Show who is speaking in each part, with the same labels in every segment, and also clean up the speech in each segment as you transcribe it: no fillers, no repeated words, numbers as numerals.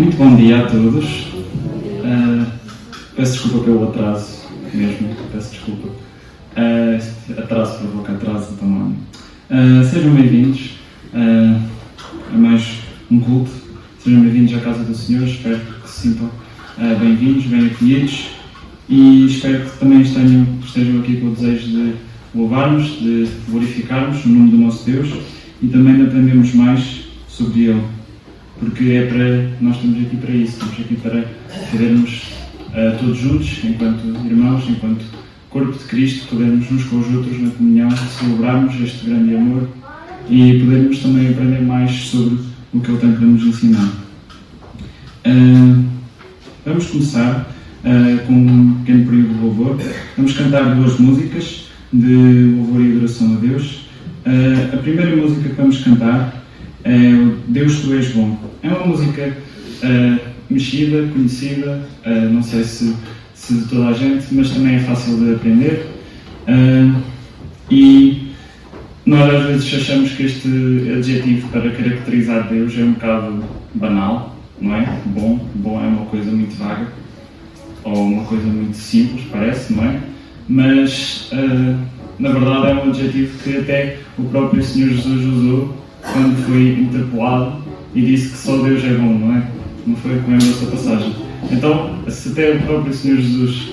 Speaker 1: Muito bom dia a todos. Peço desculpa pelo atraso, mesmo, peço desculpa. Este atraso provoca atraso também. Sejam bem-vindos a mais um culto. Sejam bem-vindos à casa do Senhor. Espero que se sintam bem-vindos, bem acolhidos e espero que também estejam aqui com o desejo de louvarmos, de glorificarmos o nome do nosso Deus e também de aprendermos mais sobre Ele. Porque nós estamos aqui para isso, estamos aqui para podermos todos juntos, enquanto irmãos, enquanto corpo de Cristo, podermos uns com os outros na comunhão, celebrarmos este grande amor e podermos também aprender mais sobre o que Ele tem para nos ensinar. Vamos começar com um pequeno período de louvor. Vamos cantar duas músicas de louvor e adoração a Deus. A primeira música que vamos cantar é o Deus, Tu És Bom. É uma música mexida, conhecida, não sei se de toda a gente, mas também é fácil de aprender. E nós às vezes achamos que este adjetivo para caracterizar Deus é um bocado banal, não é? Bom é uma coisa muito vaga, ou uma coisa muito simples, parece, não é? Mas, na verdade, é um adjetivo que até o próprio Senhor Jesus usou quando foi interpelado e disse que só Deus é bom, não é? Não foi? Lembra essa passagem. Então, se até o próprio Senhor Jesus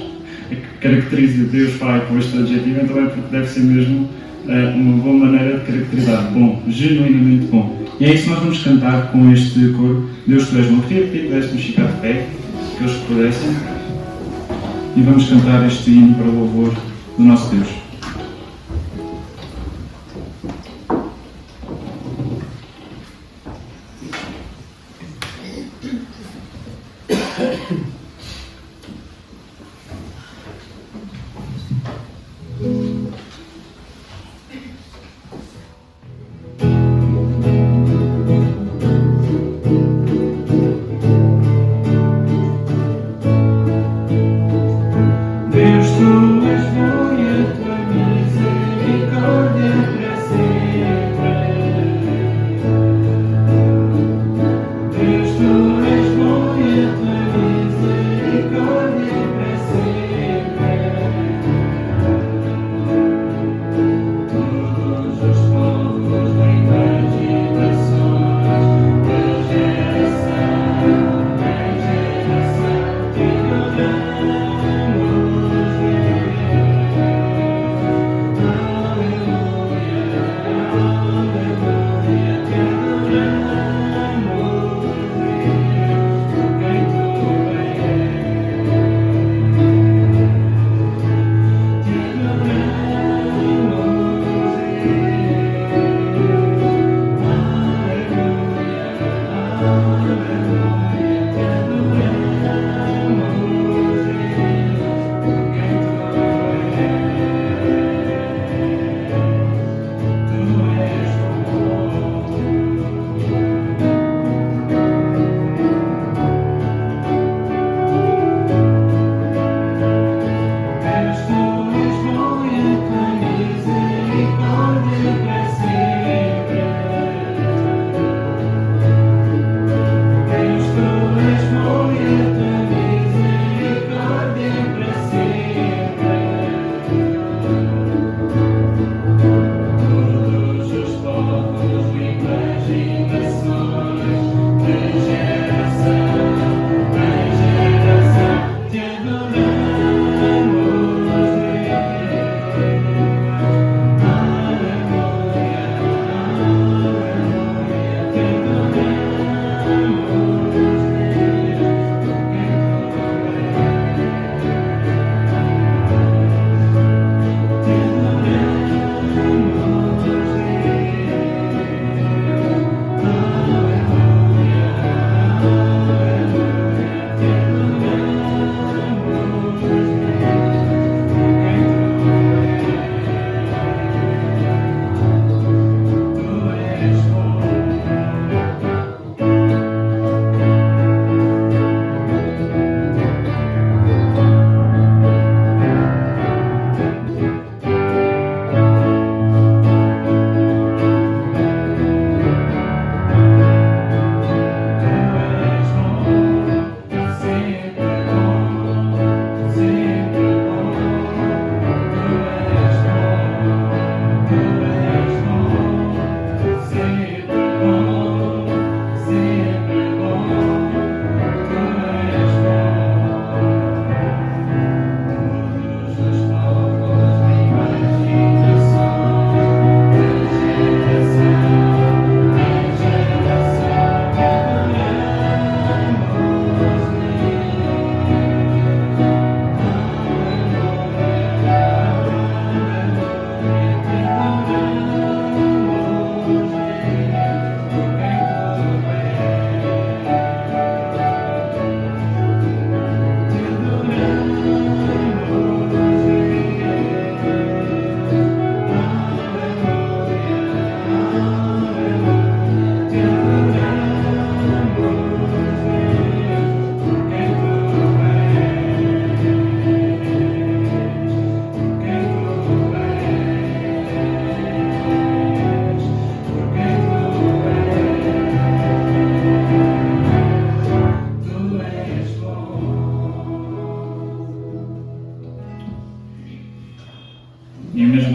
Speaker 1: caracteriza Deus Pai com este adjetivo, então é porque deve ser mesmo uma boa maneira de caracterizar. Bom, genuinamente bom. E é isso que nós vamos cantar com este coro. Deus, Tu És Bom. Queria pedir que pudéssemos ficar de pé, que eles pudessem. E vamos cantar este hino para o louvor do nosso Deus. Deus, Tu és bom e a Tua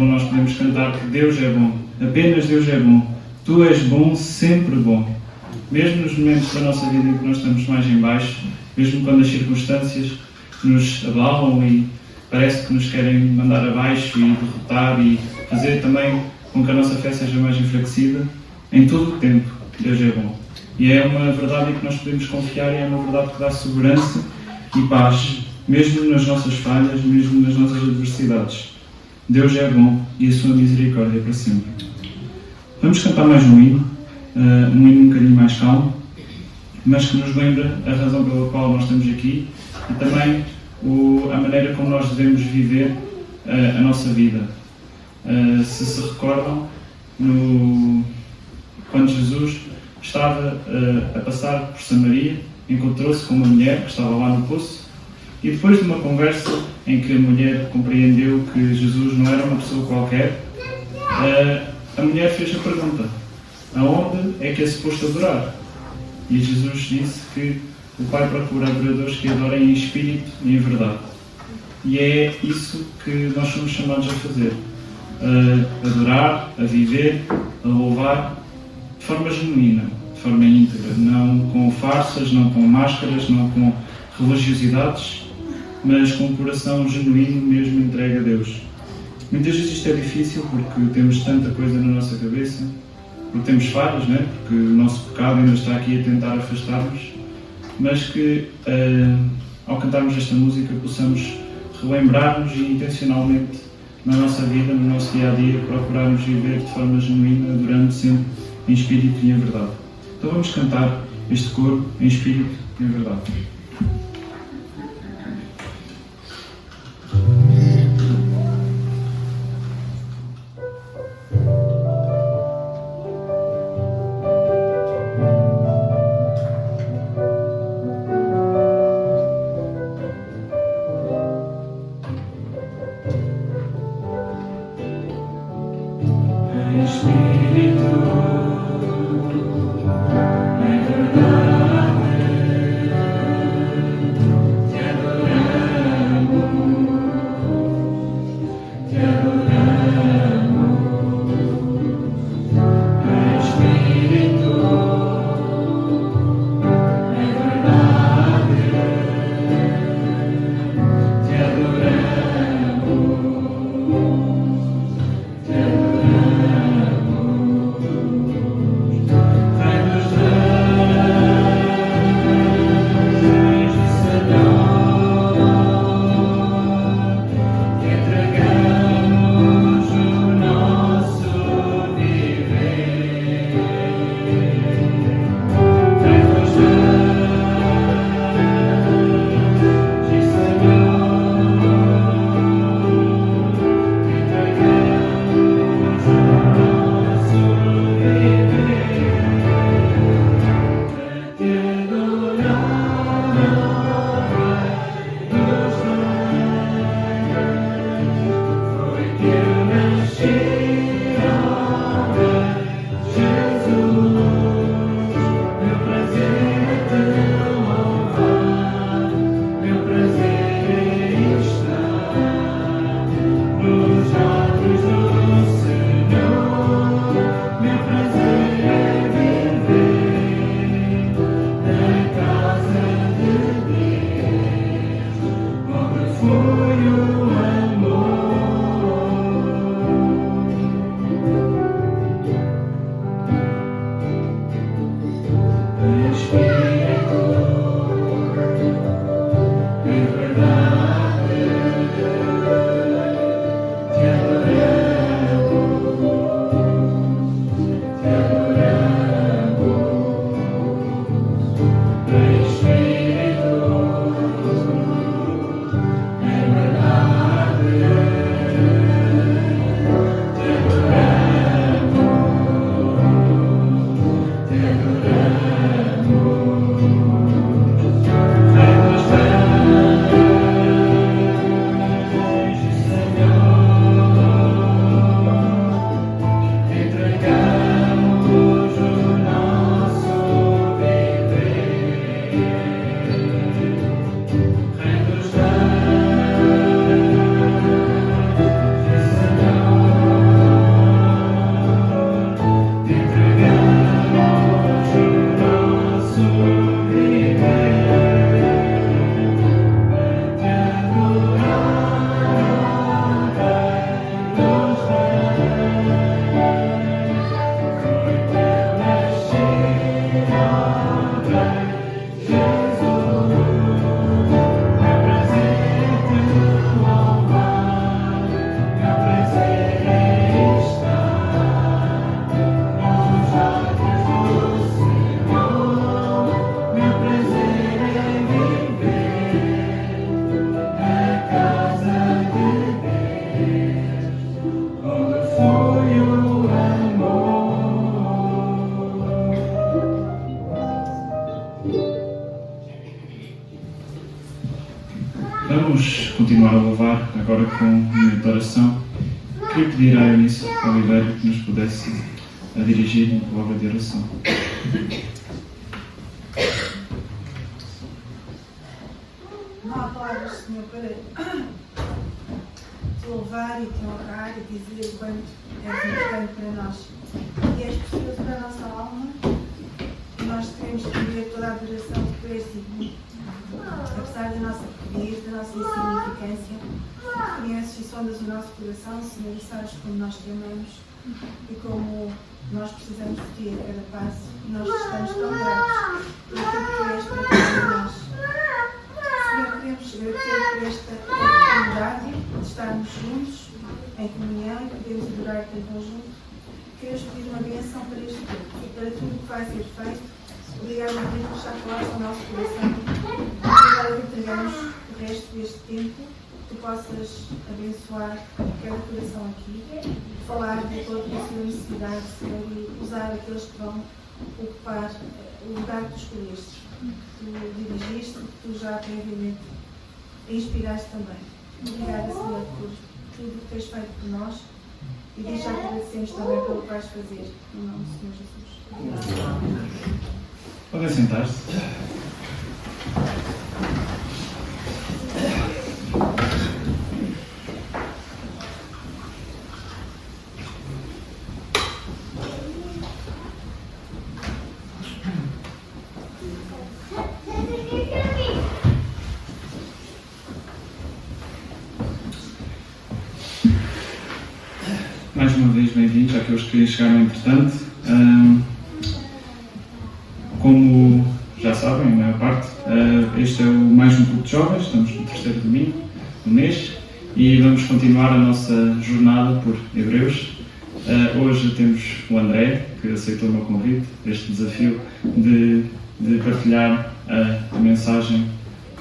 Speaker 1: Então nós podemos cantar que Deus é bom, apenas Deus é bom. Tu és bom, sempre bom. Mesmo nos momentos da nossa vida em que nós estamos mais em baixo, mesmo quando as circunstâncias nos abalam e parece que nos querem mandar abaixo e derrotar e fazer também com que a nossa fé seja mais enfraquecida, em todo o tempo Deus é bom. E é uma verdade em que nós podemos confiar e é uma verdade que dá segurança e paz, mesmo nas nossas falhas, mesmo nas nossas adversidades. Deus é bom e a sua misericórdia é para sempre. Vamos cantar mais um hino um bocadinho mais calmo, mas que nos lembra a razão pela qual nós estamos aqui e também a maneira como nós devemos viver a nossa vida. Se recordam, quando Jesus estava a passar por Samaria, encontrou-se com uma mulher que estava lá no poço e depois de uma conversa em que a mulher compreendeu que Jesus não era uma pessoa qualquer, a mulher fez a pergunta: aonde é que é suposto adorar? E Jesus disse que o Pai procura adoradores que adorem em espírito e em verdade. E é isso que nós somos chamados a fazer. A adorar, a viver, a louvar de forma genuína, de forma íntegra, não com farsas, não com máscaras, não com religiosidades, mas com um coração genuíno mesmo entregue a Deus. Muitas vezes isto é difícil porque temos tanta coisa na nossa cabeça, porque temos falhas, né? Porque o nosso pecado ainda está aqui a tentar afastar-nos, mas que ao cantarmos esta música possamos relembrar-nos e intencionalmente na nossa vida, no nosso dia-a-dia, procurarmos viver de forma genuína, adorando sempre em espírito e em verdade. Então vamos cantar este coro em espírito e em verdade. continuar a louvar, agora com um momento de oração. Queria pedir à Eunice Oliveira que nos pudesse a dirigir uma palavra de oração.
Speaker 2: Não há palavras, Senhor, para te louvar e te honrar e dizer o quanto és importante para nós. E és precioso para a nossa alma e nós queremos render toda a adoração que tu és digno. Apesar da nossa pequenez, da nossa insignificância, conheces e sondas o nosso coração, Senhor, e sabes como nós te amamos e como nós precisamos de ti a cada passo. E nós estamos tão gratos por aquilo que tu és para cada nós. Senhor, queremos agradecer por esta oportunidade de estarmos juntos, em comunhão, e podemos adorar-te em conjunto. Queremos pedir uma bênção para este tempo e para tudo o que vai ser feito. Obrigado a Deus por já falaste ao nosso coração. Obrigado que entregamos o resto deste tempo, que tu possas abençoar cada coração aqui, falar de toda a sua necessidade, Senhor, e usar aqueles que vão ocupar o lugar que tu escolheste, que tu dirigiste e que tu já previamente inspiraste também. Obrigada, Senhor, por tudo o que tens feito por nós e desde já agradecemos também pelo que vais fazer. Em nome do Senhor Jesus. Amém.
Speaker 1: Podem sentar-se. Mais uma vez, bem-vindos àqueles que chegaram entretanto. Como já sabem, a maior parte, este é o mais um culto de jovens, estamos no terceiro domingo do mês e vamos continuar a nossa jornada por Hebreus. Hoje temos o André, que aceitou o meu convite, este desafio de partilhar a mensagem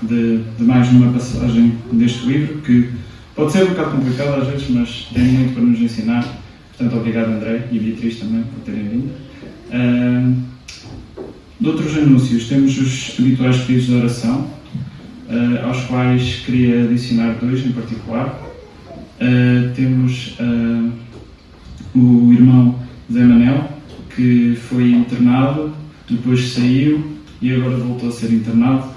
Speaker 1: de mais uma passagem deste livro, que pode ser um bocado complicado às vezes, mas tem muito para nos ensinar. Portanto, obrigado André e Beatriz também por terem vindo. De outros anúncios, temos os habituais pedidos de oração, aos quais queria adicionar dois em particular. Temos o irmão Zé Manel, que foi internado, depois saiu e agora voltou a ser internado.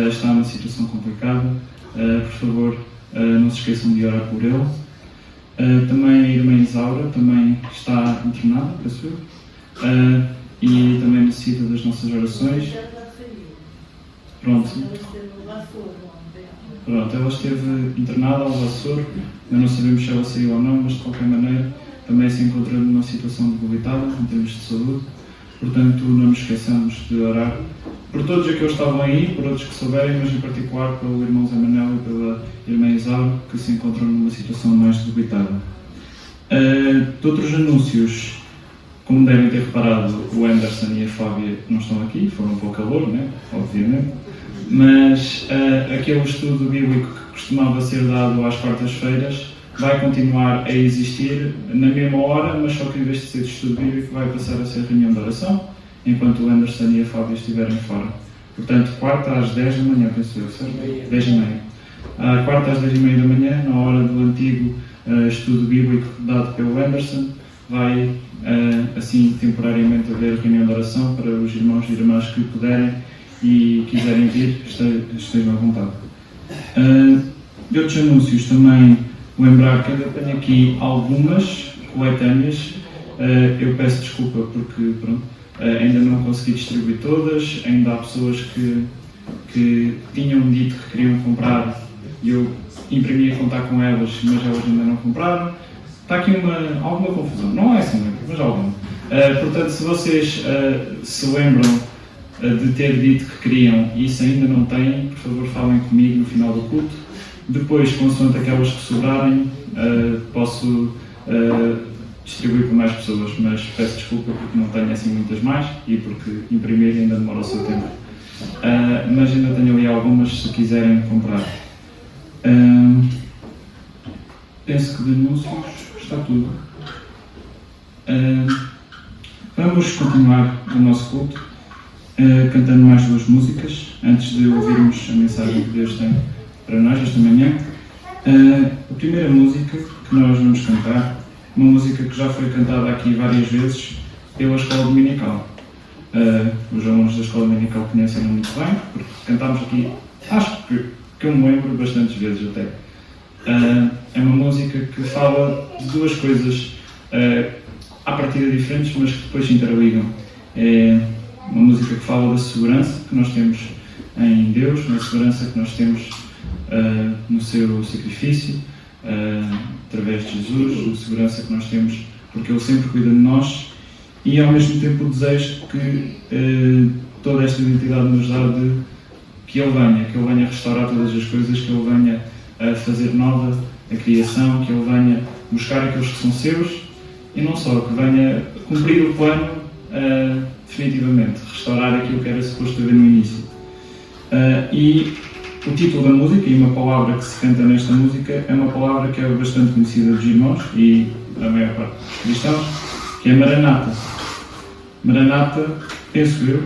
Speaker 1: Está numa situação complicada. Por favor, não se esqueçam de orar por ele. Também a irmã Isaura também está internada, penso eu. E também necessita das nossas orações. Pronto, ela esteve internada ao Açor, ainda não sabemos se ela saiu ou não, mas de qualquer maneira também se encontra numa situação debilitada em termos de saúde. Portanto, não nos esqueçamos de orar por todos aqueles que estavam aí, por outros que souberem, mas em particular pelo irmão Zé Manel e pela irmã Isaura, que se encontram numa situação mais debilitada. De outros anúncios, como devem ter reparado, o Anderson e a Fábia não estão aqui, foram para o calor, né? Obviamente, mas aquele estudo bíblico que costumava ser dado às quartas-feiras vai continuar a existir na mesma hora, mas só que em vez de ser estudo bíblico vai passar a ser reunião de oração, enquanto o Anderson e a Fábia estiverem fora. Portanto, quarta às 10 da manhã, penso eu, certo? 10h30. Quarta às 10h30 da manhã, na hora do antigo estudo bíblico dado pelo Anderson, vai assim temporariamente haver reunião de oração para os irmãos e irmãs que puderem e quiserem vir, estejam à vontade. De outros anúncios também lembrar que eu tenho aqui algumas coletâneas. Eu peço desculpa porque pronto, ainda não consegui distribuir todas, ainda há pessoas que tinham dito que queriam comprar e eu imprimi a contar com elas, mas elas ainda não compraram. Está aqui alguma confusão, não é assim muito, mas alguma. Portanto, se vocês se lembram de ter dito que queriam e se ainda não têm, por favor falem comigo no final do culto. Depois, consoante aquelas que sobrarem, posso distribuir para mais pessoas, mas peço desculpa porque não tenho assim muitas mais e porque imprimir ainda demora o seu tempo. Mas ainda tenho ali algumas se quiserem comprar. Penso que de anúncios está tudo. Vamos continuar o nosso culto cantando mais duas músicas antes de ouvirmos a mensagem que Deus tem para nós esta manhã. A primeira música que nós vamos cantar, uma música que já foi cantada aqui várias vezes pela Escola Dominical. Os alunos da Escola Dominical conhecem-no muito bem, porque cantámos aqui, acho que eu me lembro bastantes vezes até. É uma música que fala de duas coisas à partida diferentes, mas que depois se interligam. É uma música que fala da segurança que nós temos em Deus, na segurança que nós temos no seu sacrifício, através de Jesus, na segurança que nós temos porque Ele sempre cuida de nós, e ao mesmo tempo o desejo que toda esta identidade nos dá de que Ele venha restaurar todas as coisas, que Ele venha a fazer nova a criação, que Ele venha buscar aqueles que são seus e não só, que venha cumprir o plano definitivamente, restaurar aquilo que era suposto haver no início. E o título da música e uma palavra que se canta nesta música é uma palavra que é bastante conhecida dos irmãos e da maior parte dos cristãos, que é Maranata. Maranata, penso eu,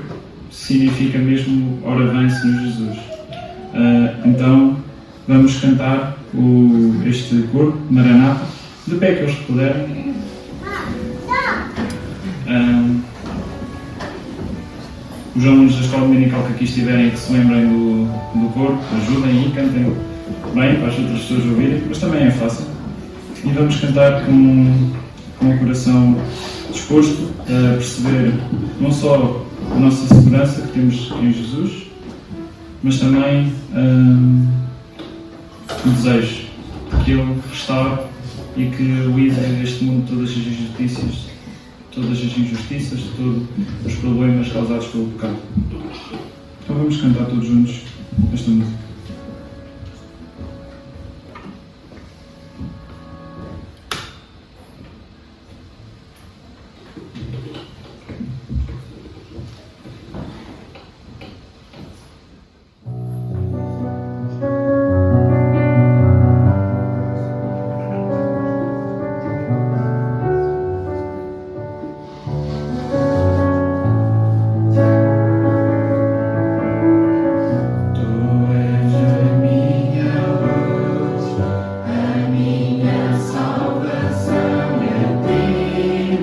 Speaker 1: significa mesmo ora vem Senhor Jesus. Então vamos cantar este coro, Maranata, de pé que eles puderem. Os alunos da Escola Dominical que aqui estiverem e que se lembrem do coro, ajudem e cantem bem para as outras pessoas ouvirem, mas também é fácil. E vamos cantar com o coração disposto a perceber não só a nossa segurança que temos em Jesus, mas também o desejo que Ele restaure e que livre deste mundo todas as injustiças, todos os problemas causados pelo pecado. Então vamos cantar todos juntos esta música.
Speaker 3: Salvação, eu tenho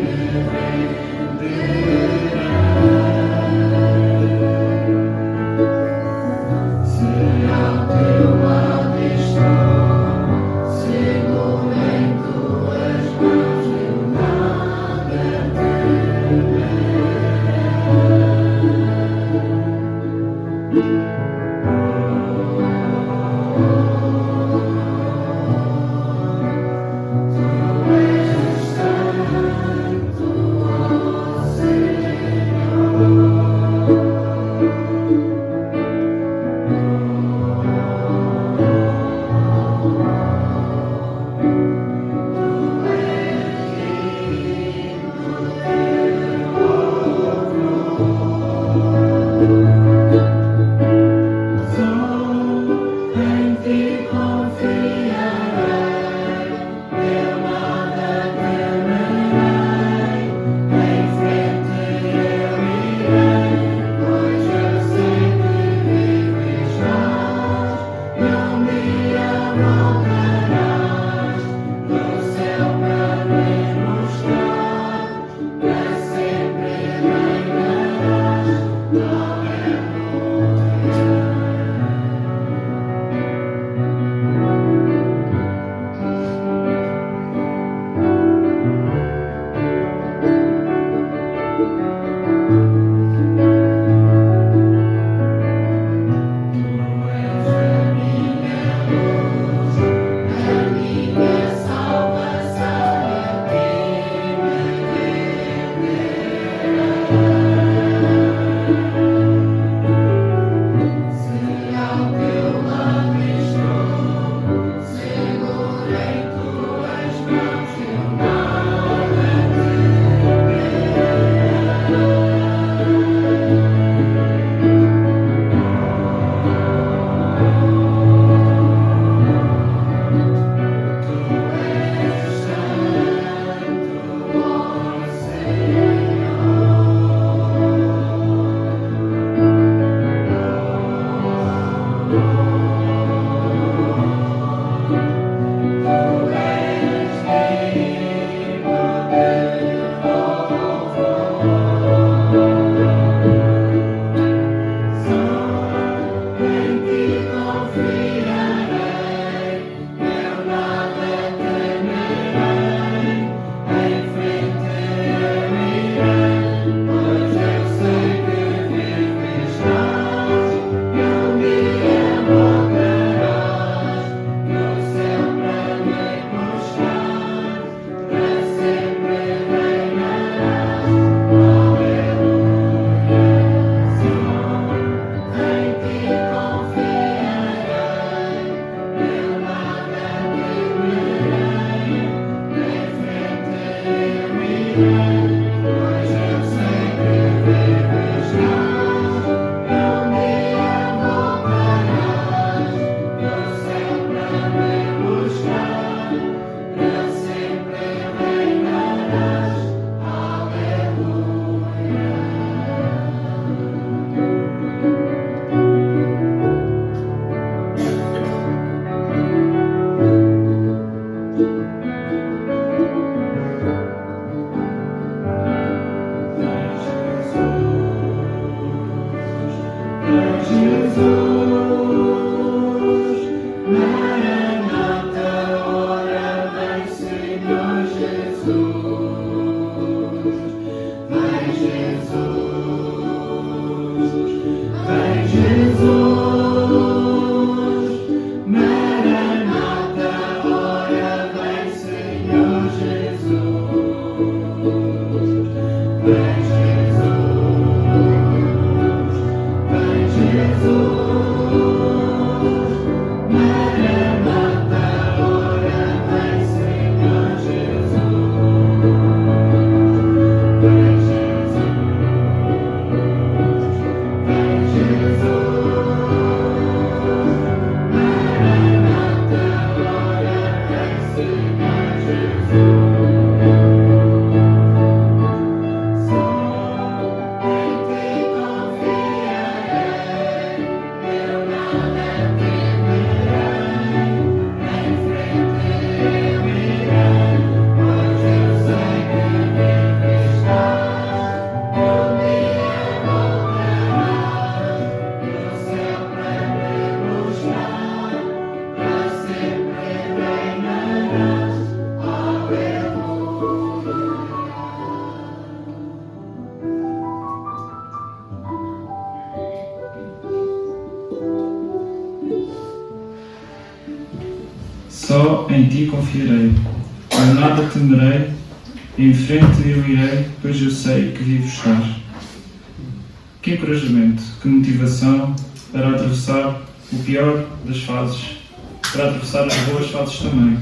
Speaker 1: Só em ti confiarei, a nada temerei, em frente eu irei, pois eu sei que vivo estás. Que encorajamento, que motivação para atravessar o pior das fases, para atravessar as boas fases também.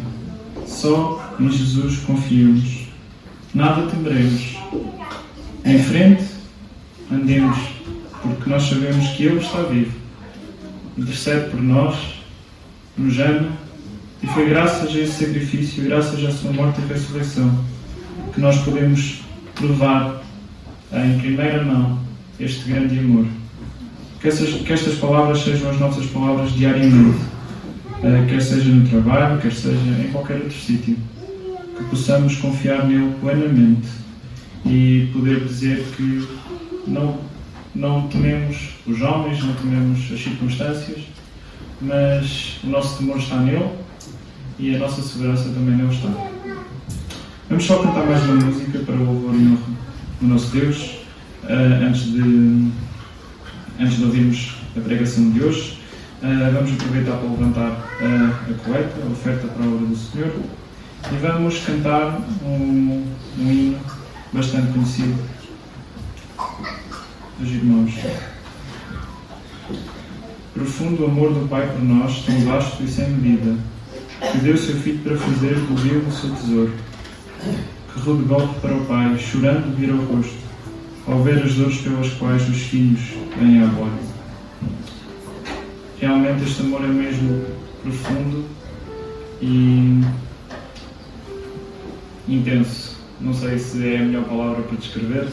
Speaker 1: Só em Jesus confiamos, nada temeremos. Em frente andemos, porque nós sabemos que Ele está vivo, intercede por nós, nos ama. E foi graças a esse sacrifício, graças à sua morte e ressurreição, que nós podemos provar em primeira mão este grande amor. Que estas palavras sejam as nossas palavras diariamente, quer seja no trabalho, quer seja em qualquer outro sítio. Que possamos confiar nele plenamente e poder dizer que não tememos os homens, não tememos as circunstâncias, mas o nosso temor está nele e a nossa segurança também nele está. Vamos só cantar mais uma música para o louvor e honra do nosso Deus, antes de ouvirmos a pregação de hoje. Vamos aproveitar para levantar a coleta, a oferta para a obra do Senhor, e vamos cantar um hino bastante conhecido dos irmãos. Profundo amor do Pai por nós, tão vasto e sem medida, que deu seu Filho para fazer do vil o seu tesouro, que rude golpe para o Pai, chorando vira o rosto, ao ver as dores pelas quais os filhos vêm à borda. Realmente este amor é mesmo profundo e intenso. Não sei se é a melhor palavra para descrever,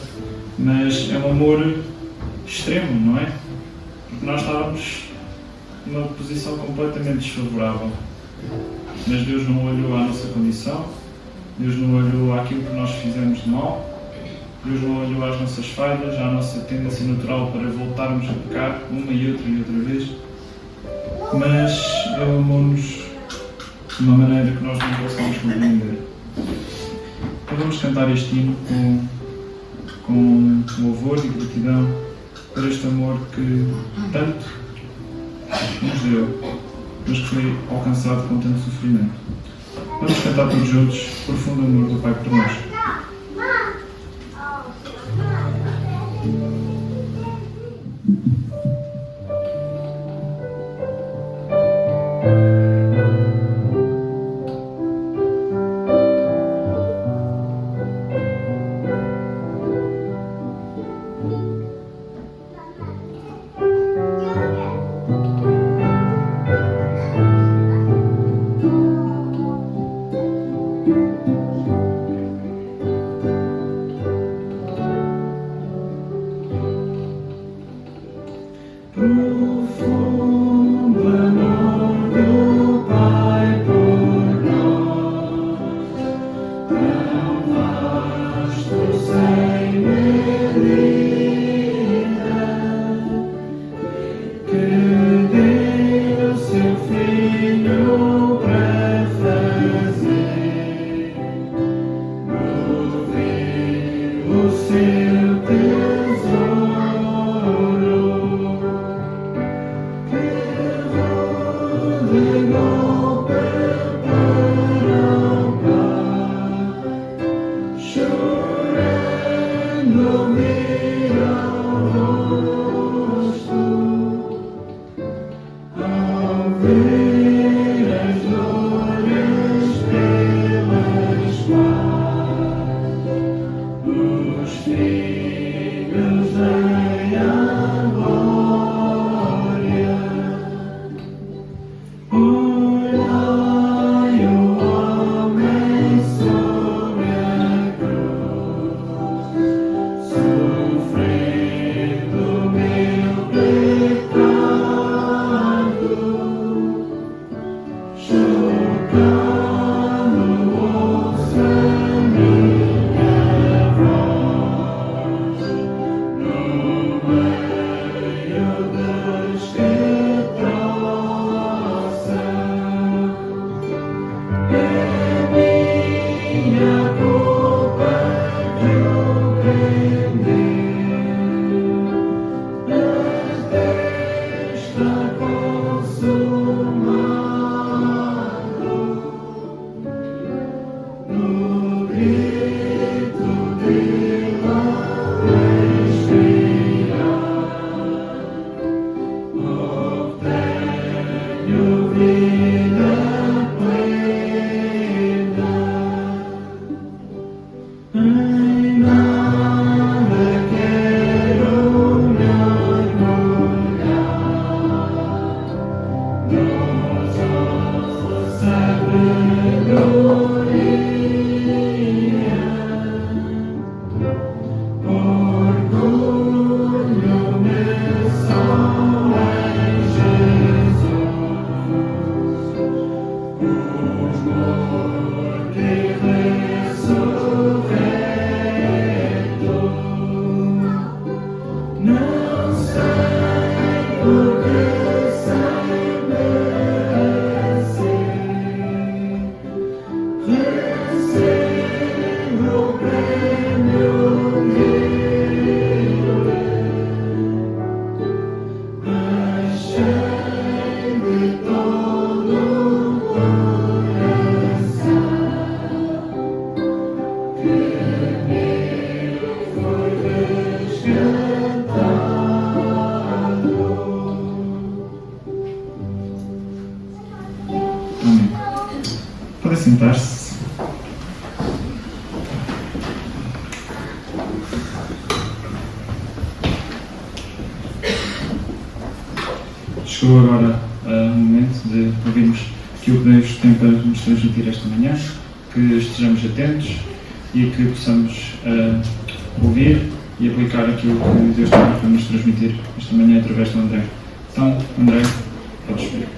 Speaker 1: mas é um amor extremo, não é? Porque nós estávamos numa posição completamente desfavorável. Mas Deus não olhou à nossa condição, Deus não olhou àquilo que nós fizemos de mal, Deus não olhou às nossas falhas, à nossa tendência natural para voltarmos a pecar uma e outra vez, mas Ele amou-nos de uma maneira que nós não possamos compreender. Então vamos cantar este hino com louvor e gratidão por este amor que tanto nos deu, mas que foi alcançado com tanto sofrimento. Vamos cantar todos juntos Profundo amor do Pai por nós. Pode sentar-se. Chegou agora o momento de ouvirmos aquilo que Deus tem para nos transmitir esta manhã, que estejamos atentos e que possamos ouvir e aplicar aquilo que Deus tem para nos transmitir esta manhã através do André. Então, André, podes vir.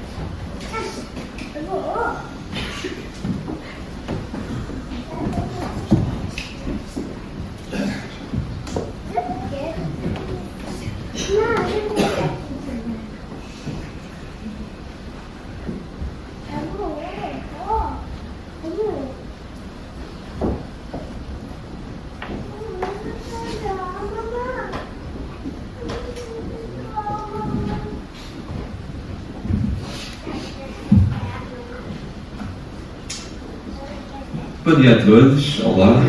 Speaker 3: Bom dia a todos, olá.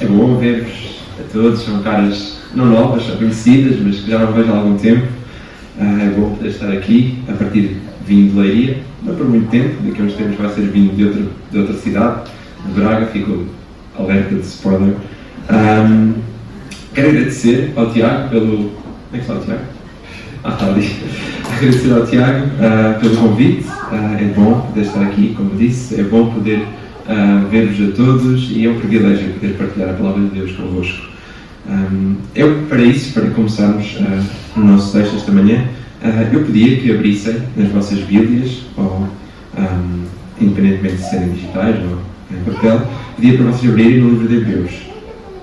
Speaker 3: É bom ver-vos a todos, são caras não novas, são conhecidas, mas que já não vejo há algum tempo. É bom poder estar aqui, a partir vindo de Leiria, não por muito tempo, daqui a uns tempos vai ser vindo de outra cidade, de Braga, fico alerta de spoiler. Quero agradecer ao Tiago pelo... Como é que está o Tiago? Está ali. Agradecer ao Tiago pelo convite, é bom poder estar aqui, como disse, é bom poder ver-vos a todos e é um privilégio poder partilhar a palavra de Deus convosco. Para começarmos o nosso texto esta manhã, eu pedia que abrissem nas vossas Bíblias, ou independentemente de serem digitais ou em papel, pedia para vocês abrirem no livro de Hebreus.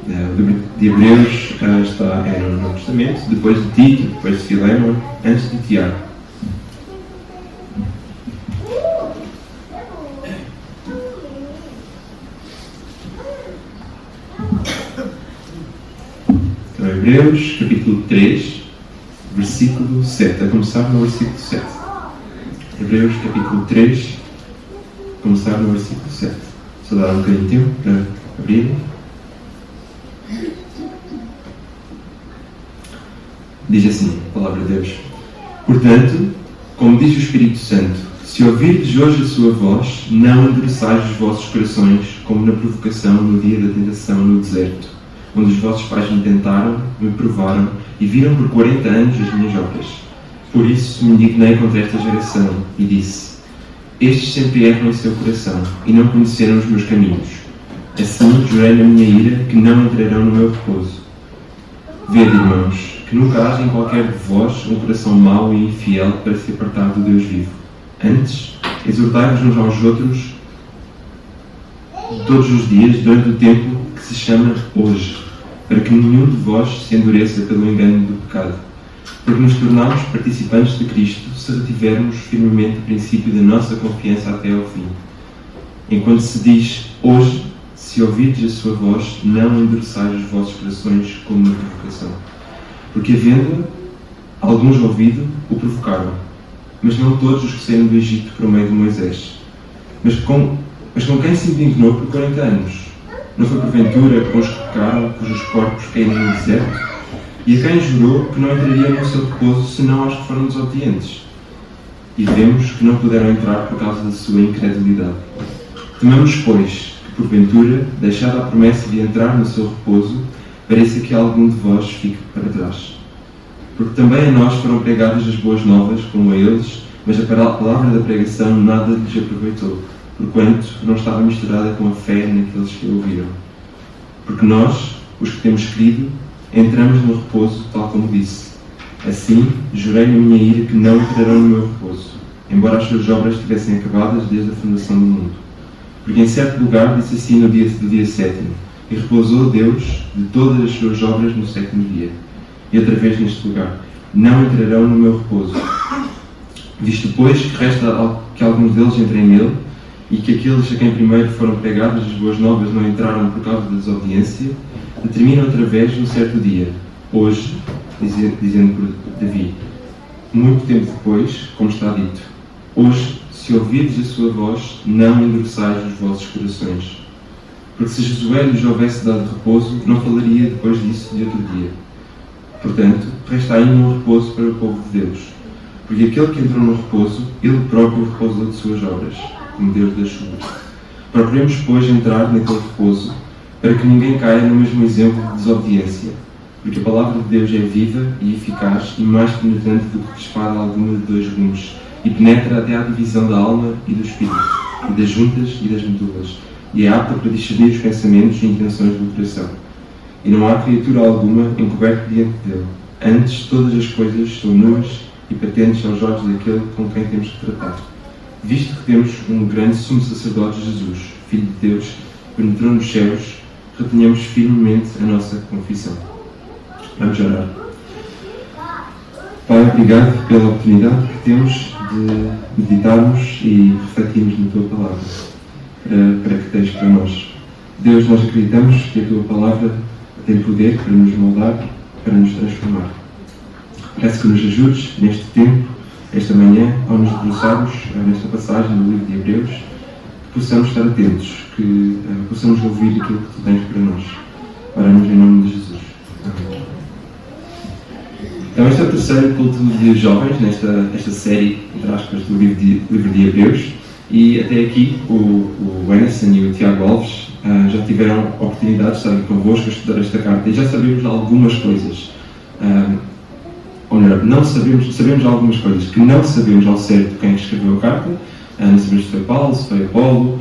Speaker 3: O livro de Hebreus está no Novo Testamento, depois de Tito, depois de Filémon, antes de Tiago. Então, Hebreus, capítulo 3, versículo 7. A começar no versículo 7. Hebreus, capítulo 3, começar no versículo 7. Só dar um bocadinho de tempo para abrir. Diz assim, a palavra de Deus. Portanto, como diz o Espírito Santo, se ouvirdes hoje a sua voz, não endureçais os vossos corações, como na provocação no dia da tentação no deserto, onde os vossos pais me tentaram, me provaram e viram por 40 anos as minhas obras. Por isso me indignei contra esta geração e disse: estes sempre erram em seu coração e não conheceram os meus caminhos. Assim jurei na minha ira que não entrarão no meu repouso. Vede, irmãos, que nunca haja em qualquer de vós um coração mau e infiel para se apartar do Deus vivo. Antes, exortai-vos uns aos outros todos os dias durante o tempo que se chama hoje, para que nenhum de vós se endureça pelo engano do pecado. Porque nos tornamos participantes de Cristo se retivermos firmemente o princípio da nossa confiança até ao fim. Enquanto se diz hoje, se ouvirdes a sua voz, não endureçais os vossos corações como na provocação. Porque havendo alguns ouvido, o provocaram, mas não todos os que saíram do Egito por meio de Moisés. Mas com quem se indignou por 40 anos? Não foi porventura com os que pecaram, cujos corpos caíram no deserto? E a quem jurou que não entraria no seu repouso, senão aos que foram desobedientes? E vemos que não puderam entrar por causa da sua incredulidade. Temamos, pois, que porventura, deixada a promessa de entrar no seu repouso, pareça que algum de vós fique para trás. Porque também a nós foram pregadas as boas novas, como a eles, mas a palavra da pregação nada lhes aproveitou, porquanto não estava misturada com a fé naqueles que a ouviram. Porque nós, os que temos crido, entramos no repouso, tal como disse. Assim, jurei na minha ira que não entrarão no meu repouso, embora as suas obras estivessem acabadas desde a fundação do mundo. Porque em certo lugar disse assim no dia sétimo, e repousou Deus de todas as suas obras no sétimo dia. E outra vez neste lugar, não entrarão no meu repouso. Visto, pois, que resta que alguns deles entrem nele, e que aqueles a quem primeiro foram pregadas as boas novas não entraram por causa da desobediência, determina outra vez um certo dia, hoje, dizendo por Davi, muito tempo depois, como está dito, hoje, se ouvirdes a sua voz, não endureçais os vossos corações. Porque se Josué lhes houvesse dado repouso, não falaria depois disso de outro dia. Portanto, resta ainda um repouso para o povo de Deus. Porque aquele que entrou no repouso, ele próprio repousou de suas obras, como Deus das chuvas. Procuremos, pois, entrar naquele repouso, para que ninguém caia no mesmo exemplo de desobediência. Porque a palavra de Deus é viva e eficaz e mais penetrante do que espada alguma de 2 gumes, e penetra até à divisão da alma e do espírito, e das juntas e das medulas, e é apta para discernir os pensamentos e intenções do coração. E não há criatura alguma encoberta diante dele. Antes, todas as coisas são nuas e patentes aos olhos daquele com quem temos que tratar. Visto que temos um grande sumo sacerdote, Jesus, Filho de Deus, que penetrou nos céus, retenhamos firmemente a nossa confissão. Vamos orar. Pai, obrigado pela oportunidade que temos de meditarmos e refletirmos na Tua Palavra, para que tens para nós. Deus, nós acreditamos que a Tua Palavra tem poder para nos moldar, para nos transformar. Peço que nos ajudes neste tempo, esta manhã, ao nos debruçarmos nesta passagem do livro de Hebreus, que possamos estar atentos, que possamos ouvir aquilo que Tu tens para nós. Oramos em nome de Jesus. Amém. Então, este é o terceiro culto de jovens nesta série, entre aspas, do livro de Hebreus. E até aqui o Anderson e o Tiago Alves já tiveram a oportunidade de estar aqui convosco a estudar esta carta e já sabemos algumas coisas. Ou melhor, não sabemos algumas coisas que não sabemos ao certo quem escreveu a carta. Não sabemos se foi Paulo, se foi Apolo,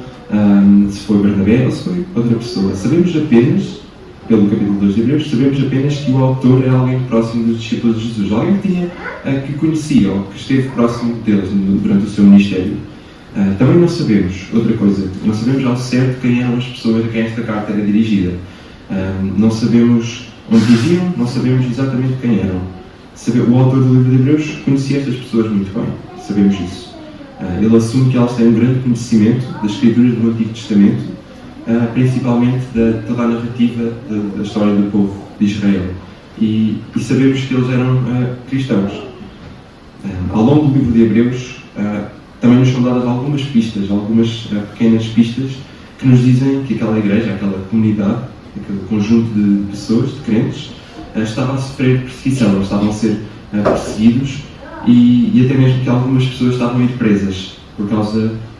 Speaker 3: se foi Bernabé ou se foi outra pessoa. Sabemos apenas, pelo capítulo 2 de Hebreus, sabemos apenas que o autor era alguém próximo dos discípulos de Jesus, alguém que conhecia ou que esteve próximo deles durante o seu ministério. Também não sabemos outra coisa, não sabemos ao certo quem eram as pessoas a quem esta carta era dirigida. Não sabemos onde viviam, não sabemos exatamente quem eram. O autor do livro de Hebreus conhecia estas pessoas muito bem, sabemos isso. Ele assume que elas têm um grande conhecimento das escrituras do Antigo Testamento, principalmente de toda a narrativa da história do povo de Israel. e sabemos que eles eram cristãos. Ao longo do livro de Hebreus, também nos são dadas algumas pistas, algumas pequenas pistas que nos dizem que aquela igreja, aquela comunidade, aquele conjunto de pessoas, de crentes, estava a sofrer perseguição, eles estavam a ser perseguidos e até mesmo que algumas pessoas estavam a ir presas por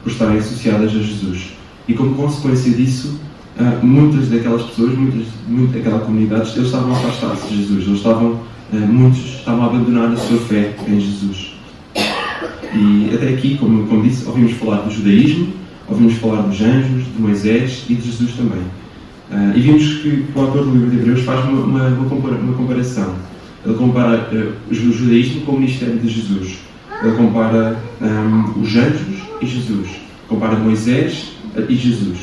Speaker 3: estarem associadas a Jesus. E como consequência disso, muitas daquelas pessoas, muita daquela comunidade, eles estavam a afastar-se de Jesus, muitos estavam a abandonar a sua fé em Jesus. E até aqui, como disse, ouvimos falar do judaísmo, ouvimos falar dos anjos, de Moisés e de Jesus também. E vimos que o autor do livro de Hebreus faz uma comparação. Ele compara o judaísmo com o ministério de Jesus. Ele compara os anjos e Jesus. Compara Moisés e Jesus.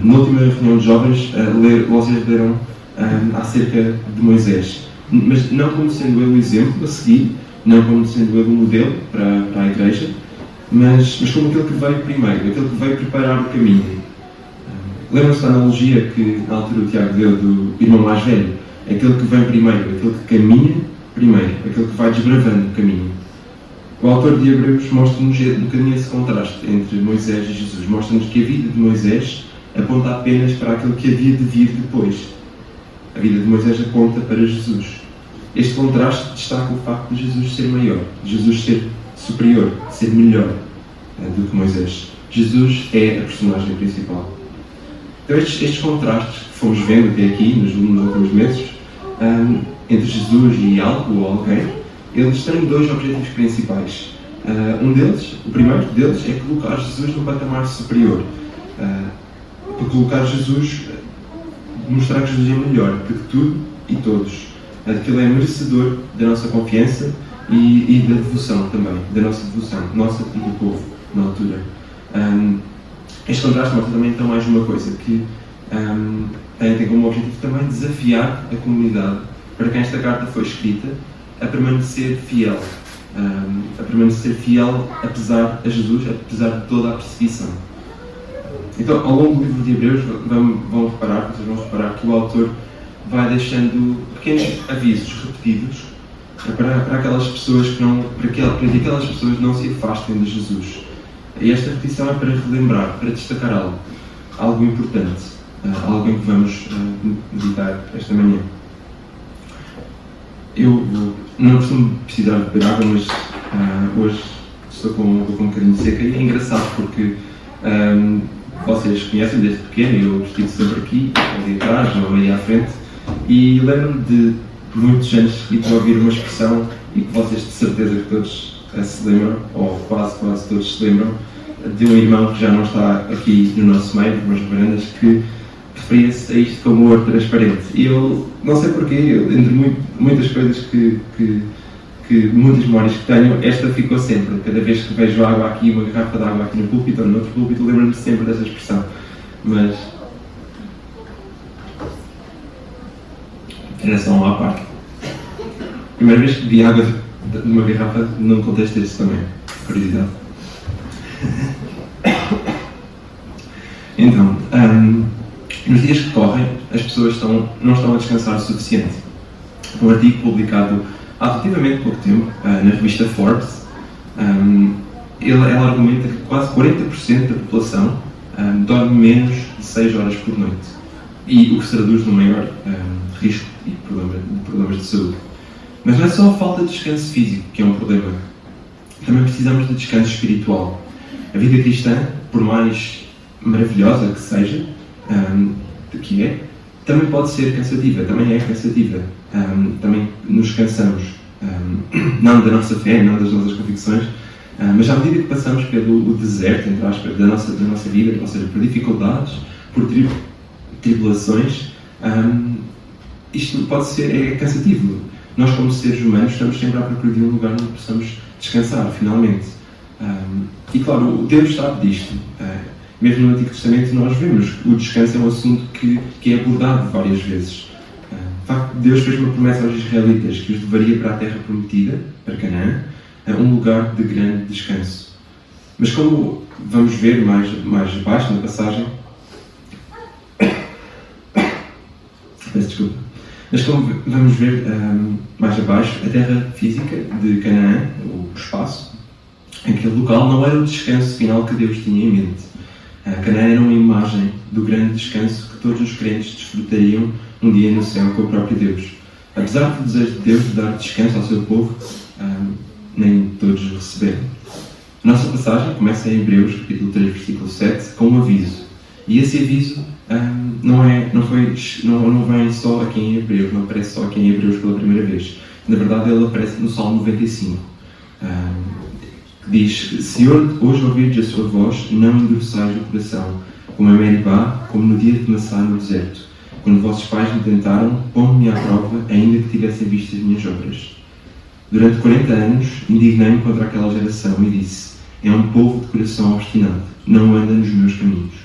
Speaker 3: Na última reunião de jovens, vocês leram acerca de Moisés. Mas não como sendo ele o exemplo a seguir, não como sendo ele o modelo para a igreja, mas como aquele que veio primeiro, aquele que veio preparar o caminho. Lembram-se da analogia que na altura o Tiago deu do irmão mais velho? Aquele que vem primeiro, aquele que caminha primeiro, aquele que vai desbravando o caminho. O autor de Hebreus mostra-nos um bocadinho esse contraste entre Moisés e Jesus. Mostra-nos que a vida de Moisés aponta apenas para aquilo que havia de vir depois. A vida de Moisés aponta para Jesus. Este contraste destaca o facto de Jesus ser maior, de Jesus ser superior, ser melhor do que Moisés. Jesus é a personagem principal. Então estes contrastes que fomos vendo até aqui, nos últimos meses, entre Jesus e algo ou alguém, eles têm dois objetivos principais. O primeiro deles é colocar Jesus num patamar superior. Por colocar Jesus, mostrar que Jesus é melhor do que tudo e todos. Que Ele é merecedor da nossa confiança e da devoção também, da nossa devoção, nossa e do povo, na altura. Este contraste mostra também então mais uma coisa, que tem como objetivo também desafiar a comunidade para quem esta carta foi escrita a permanecer fiel. Apesar a Jesus, apesar de toda a perseguição. Então, ao longo do livro de Hebreus, vocês vão reparar que o autor vai deixando pequenos avisos repetidos para aquelas pessoas para que aquelas pessoas não se afastem de Jesus. E esta repetição é para relembrar, para destacar algo importante, algo em que vamos meditar esta manhã. Eu não costumo precisar de beber água, mas hoje estou com um bocadinho de seca e é engraçado porque vocês conhecem desde pequeno, eu estive sempre aqui, ali atrás, ou ali à frente, e lembro-me de muitos anos seguidos a ouvir uma expressão e que vocês de certeza que todos se lembram, ou quase todos se lembram, de um irmão que já não está aqui no nosso meio, nas varandas, que referia-se a isto como ouro transparente. E eu não sei porquê, entre muitas coisas que muitas memórias que tenho, esta ficou sempre. Cada vez que vejo água aqui, uma garrafa de água aqui no púlpito ou no outro púlpito, lembro-me sempre dessa expressão. Mas era só uma à parte. Primeira vez que bebi água de uma garrafa num contexto deste também. Curiosidade. Então, nos dias que correm, as pessoas não estão a descansar o suficiente. Um artigo publicado há relativamente pouco tempo, na revista Forbes, ela argumenta que quase 40% da população dorme menos de 6 horas por noite. E o que se traduz no maior risco e problemas de saúde. Mas não é só a falta de descanso físico que é um problema. Também precisamos de descanso espiritual. A vida cristã, por mais maravilhosa que seja, também pode ser cansativa, também é cansativa. Também nos cansamos, não da nossa fé, não das nossas convicções, mas à medida que passamos pelo deserto, entre aspas, da nossa vida, ou seja, por dificuldades, por tribulações, isto pode ser cansativo. Nós, como seres humanos, estamos sempre à procura de um lugar onde possamos descansar, finalmente. E claro, Deus sabe disto. Mesmo no Antigo Testamento nós vemos que o descanso é um assunto que é abordado várias vezes. De facto, Deus fez uma promessa aos israelitas que os levaria para a terra prometida, para Canaã, um lugar de grande descanso. Mas como vamos ver mais abaixo na passagem, peço desculpa, Mas como vamos ver mais abaixo, a terra física de Canaã, o espaço, aquele local não era o descanso final que Deus tinha em mente. Canaã era uma imagem do grande descanso que todos os crentes desfrutariam um dia no céu com o próprio Deus. Apesar do desejo de Deus de dar descanso ao seu povo, nem todos receberam. A nossa passagem começa em Hebreus, capítulo 3, versículo 7, com um aviso. E esse aviso não vem só aqui em Hebreus, não aparece só aqui em Hebreus pela primeira vez. Na verdade, ele aparece no Salmo 95. Que diz: se hoje ouvirdes a sua voz, não endureçais o coração, como em Meribá, como no dia de Massá no deserto, quando vossos pais me tentaram, pondo-me à prova, ainda que tivessem visto as minhas obras. Durante 40 anos, indignei-me contra aquela geração e disse: é um povo de coração obstinado, não anda nos meus caminhos.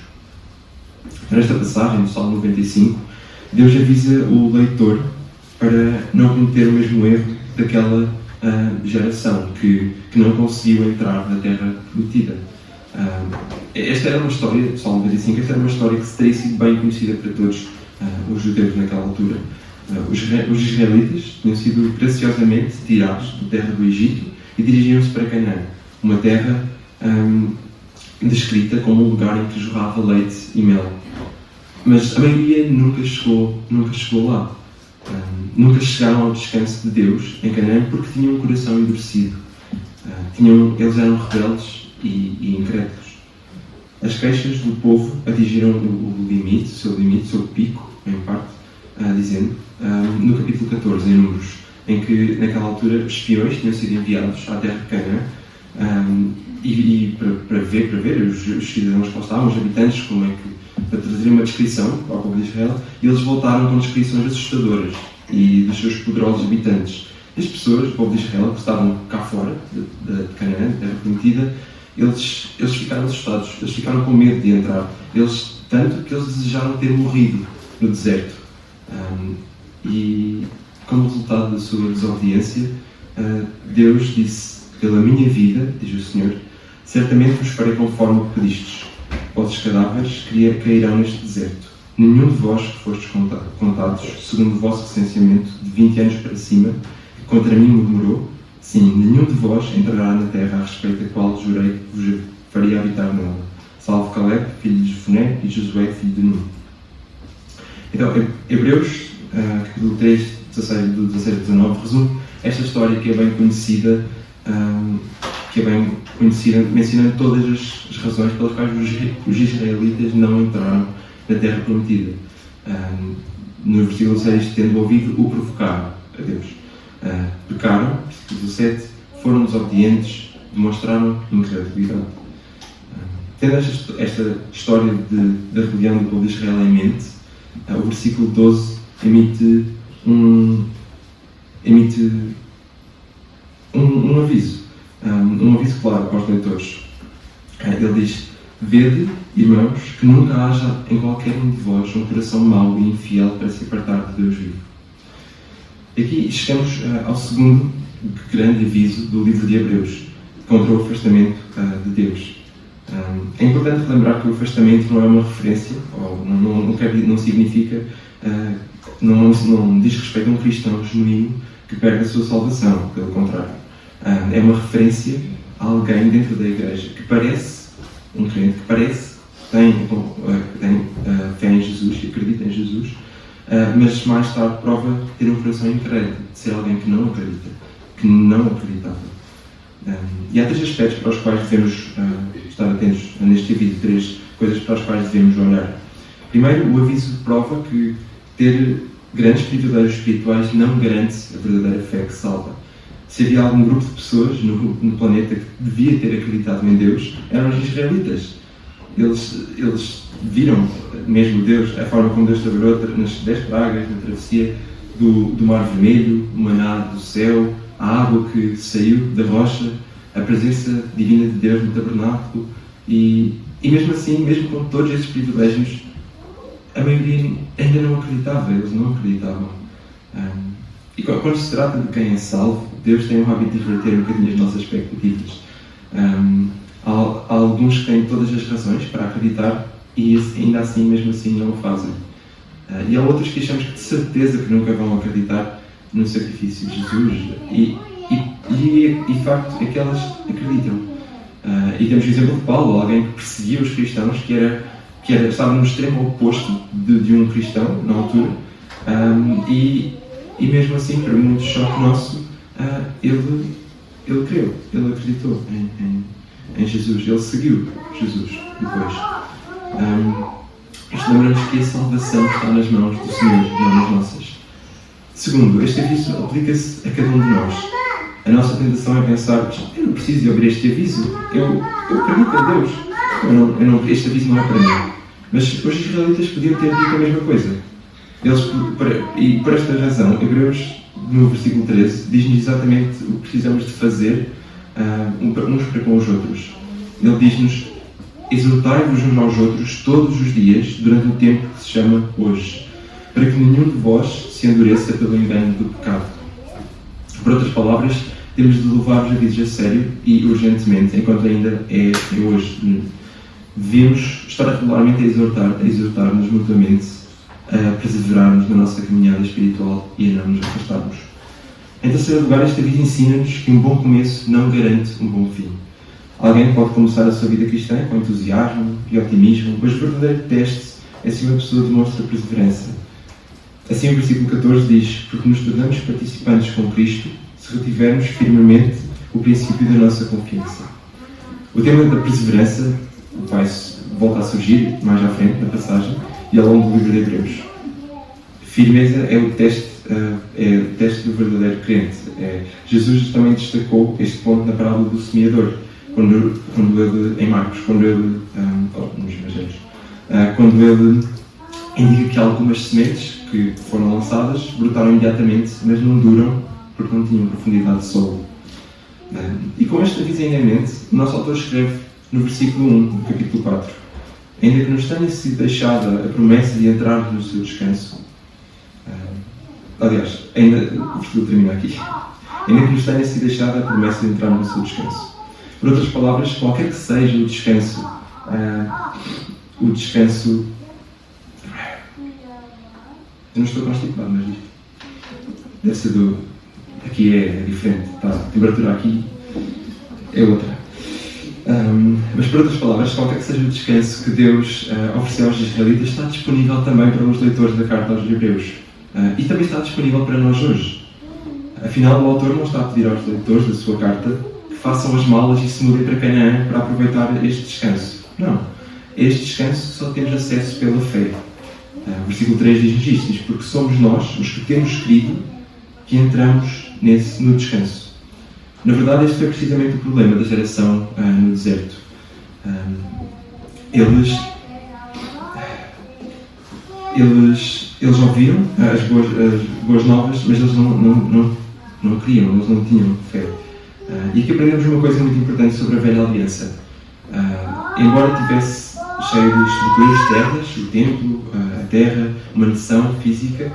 Speaker 3: Nesta passagem, no Salmo 95, Deus avisa o leitor para não cometer o mesmo erro daquela geração que não conseguiu entrar na Terra Prometida. Esta era uma história, Salmo 95, esta era uma história que teria sido bem conhecida para todos os judeus naquela altura. Os israelitas tinham sido graciosamente tirados da terra do Egito e dirigiam-se para Canaã, uma terra descrita como um lugar em que jorrava leite e mel. Mas a maioria nunca chegou lá. Nunca chegaram ao descanso de Deus em Canaã porque tinham um coração endurecido. Eles eram rebeldes e incrédulos. As queixas do povo atingiram o seu pico, em parte, dizendo, no capítulo 14, em Números, em que, naquela altura, espiões tinham sido enviados à terra de Canaã para ver os cidadãos que lá estavam, os habitantes, para trazer uma descrição ao povo de Israel, e eles voltaram com descrições assustadoras e dos seus poderosos habitantes. As pessoas, o povo de Israel, que estavam cá fora de Canaã, da terra prometida, eles ficaram assustados, eles ficaram com medo de entrar, tanto que eles desejaram ter morrido no deserto. E, como resultado da sua desobediência, Deus disse: pela minha vida, diz o Senhor, certamente vos farei conforme o que pedistes. Vossos cadáveres cairão neste deserto. Nenhum de vós que fostes contados, segundo o vosso recenseamento, de 20 anos para cima, que contra mim murmurou, sim, nenhum de vós entrará na terra a respeito da qual jurei que vos faria habitar nela, salvo Caleb, filho de Jefoné, e Josué, filho de Nun. Então, Hebreus, capítulo 3, do 16 a 19, resume esta história que é bem conhecida, mencionando todas as razões pelas quais os israelitas não entraram na terra prometida. No versículo 6, tendo ouvido, o provocaram a Deus. Pecaram, versículo 17, foram desobedientes, demonstraram incredulidade. Tendo esta história da rebelião do povo de Israel em mente, o versículo 12 emite um aviso. Um aviso claro para os leitores. Ele diz: vede, irmãos, que nunca haja em qualquer um de vós um coração mau e infiel para se apartar de Deus vivo. Aqui chegamos ao segundo grande aviso do livro de Hebreus, contra o afastamento de Deus. É importante relembrar que o afastamento não é uma referência, ou não significa, não diz respeito a um cristão genuíno que perde a sua salvação, pelo contrário. É uma referência a alguém dentro da igreja que parece um crente, que parece que tem fé em Jesus, que acredita em Jesus, mas mais tarde prova de ter um coração incrédulo, de ser alguém que não acredita, que não acreditava. E há 3 aspectos para os quais devemos estar atentos neste aviso, 3 coisas para as quais devemos olhar. Primeiro, o aviso prova que ter grandes privilégios espirituais não garante a verdadeira fé que salva. Se havia algum grupo de pessoas no planeta que devia ter acreditado em Deus, eram os israelitas. Eles viram mesmo Deus, a forma como Deus trabalhou nas 10 pragas, na travessia do Mar Vermelho, o maná do céu, a água que saiu da rocha, a presença divina de Deus no tabernáculo. E mesmo assim, mesmo com todos esses privilégios, a maioria ainda não acreditava, eles não acreditavam. E quando se trata de quem é salvo, Deus tem o hábito de reverter um bocadinho as nossas expectativas. Há alguns que têm todas as razões para acreditar e ainda assim, mesmo assim, não o fazem. E há outros que achamos que de certeza que nunca vão acreditar no sacrifício de Jesus. E de facto, aquelas acreditam. E temos o exemplo de Paulo, alguém que perseguia os cristãos, estava no extremo oposto de um cristão, na altura, e mesmo assim, para muito choque nosso, ele creu, ele acreditou em Jesus, ele seguiu Jesus depois. Isto lembra-nos que a salvação está nas mãos do Senhor, não nas nossas. Segundo, este aviso aplica-se a cada um de nós. A nossa tentação é pensar, eu não preciso de ouvir este aviso, eu acredito em Deus, este aviso não é para mim. Mas os israelitas podiam ter dito a mesma coisa. E por esta razão, Hebreus, no versículo 13, diz-nos exatamente o que precisamos de fazer uns para com os outros. Ele diz-nos, exortai-vos uns aos outros todos os dias, durante o tempo que se chama hoje, para que nenhum de vós se endureça pelo engano do pecado. Por outras palavras, temos de levar os avisos a sério e urgentemente, enquanto ainda é hoje. Devemos estar regularmente a exortar-nos mutuamente, a perseverarmos na nossa caminhada espiritual e a não nos afastarmos. Em terceiro lugar, este aviso ensina-nos que um bom começo não garante um bom fim. Alguém pode começar a sua vida cristã com entusiasmo e otimismo, mas o verdadeiro teste é se uma pessoa demonstra perseverança. Assim o versículo 14 diz, porque nos tornamos participantes com Cristo se retivermos firmemente o princípio da nossa confiança. O tema da perseverança volta a surgir mais à frente na passagem e ao longo do livro de Hebreus. Firmeza é o teste do verdadeiro crente. Jesus também destacou este ponto na parábola do semeador, quando ele, em Marcos, nos Evangelhos, quando ele indica que algumas sementes que foram lançadas brotaram imediatamente, mas não duram porque não tinham profundidade de solo. E com este aviso ainda em mente, o nosso autor escreve no versículo 1 do capítulo 4: ainda que nos tenha sido deixada a promessa de entrar no seu descanso. O versículo termina aqui. Ainda que nos tenha sido deixada a promessa de entrar no seu descanso. Por outras palavras, qualquer que seja o descanso, eu não estou constipado, mas deve ser aqui é diferente, tá? A temperatura aqui é outra. Mas por outras palavras, qualquer que seja o descanso que Deus ofereceu aos israelitas está disponível também para os leitores da carta aos Hebreus. E também está disponível para nós hoje. Afinal, o autor não está a pedir aos leitores da sua carta que façam as malas e se mudem para Canaã para aproveitar este descanso. Não. Este descanso só temos acesso pela fé. O versículo 3 diz-nos isto, diz, porque somos nós, os que temos crido, que entramos no descanso. Na verdade, este foi precisamente o problema da geração no deserto. Eles ouviram as boas novas, mas eles não queriam, eles não tinham fé. E aqui aprendemos uma coisa muito importante sobre a velha aliança. Embora tivesse cheio de estruturas externas, o templo, a terra, uma nação física,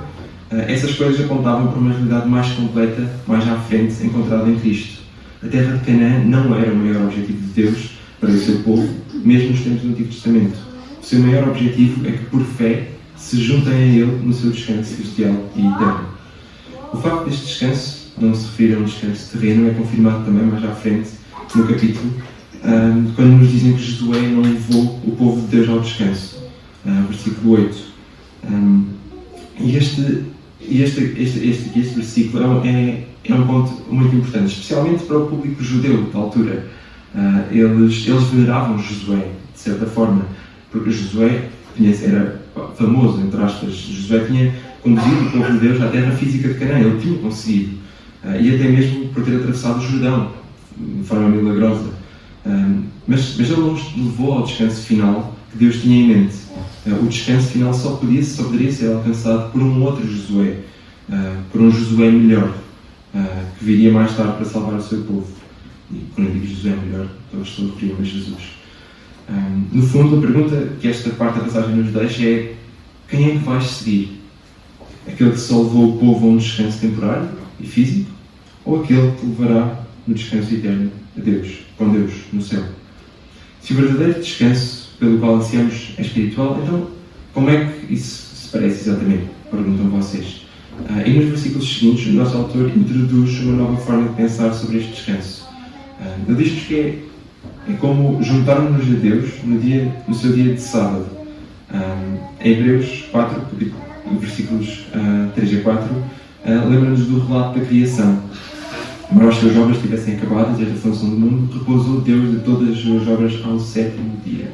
Speaker 3: essas coisas apontavam para uma realidade mais completa, mais à frente, encontrada em Cristo. A terra de Canaã não era o maior objetivo de Deus para o seu povo, mesmo nos tempos do Antigo Testamento. O seu maior objetivo é que, por fé, se juntem a Ele no seu descanso celestial e eterno. O facto deste descanso não se referir a um descanso terreno é confirmado também mais à frente no capítulo, quando nos dizem que Josué não levou o povo de Deus ao descanso. Versículo 8. Este versículo é um ponto muito importante, especialmente para o público judeu da altura. Eles veneravam Josué, de certa forma, porque Josué era famoso, entre aspas. Josué tinha conduzido o povo de Deus à terra física de Canaã, ele tinha conseguido. E até mesmo por ter atravessado o Jordão, de forma milagrosa. Mas ele não os levou ao descanso final que Deus tinha em mente. O descanso final só poderia ser alcançado por um outro Josué, por um Josué melhor, que viria mais tarde para salvar o seu povo. E quando eu digo Josué melhor, estou a referir-me a Jesus. No fundo, a pergunta que esta parte da passagem nos deixa é: quem é que vais seguir? Aquele que só levou o povo a um descanso temporário e físico? Ou aquele que levará no descanso eterno a Deus, com Deus, no céu? Se o verdadeiro descanso pelo qual ansiamos é espiritual, então como é que isso se parece exatamente? Perguntam vocês. E nos versículos seguintes, o nosso autor introduz uma nova forma de pensar sobre este descanso. Ele diz-nos que é como juntarmos-nos a Deus no seu dia de sábado. Em Hebreus 4, versículos 3 a 4, lembra-nos do relato da criação. Embora as suas obras tivessem acabado desde a fundação do mundo, repousou Deus de todas as suas obras ao sétimo dia.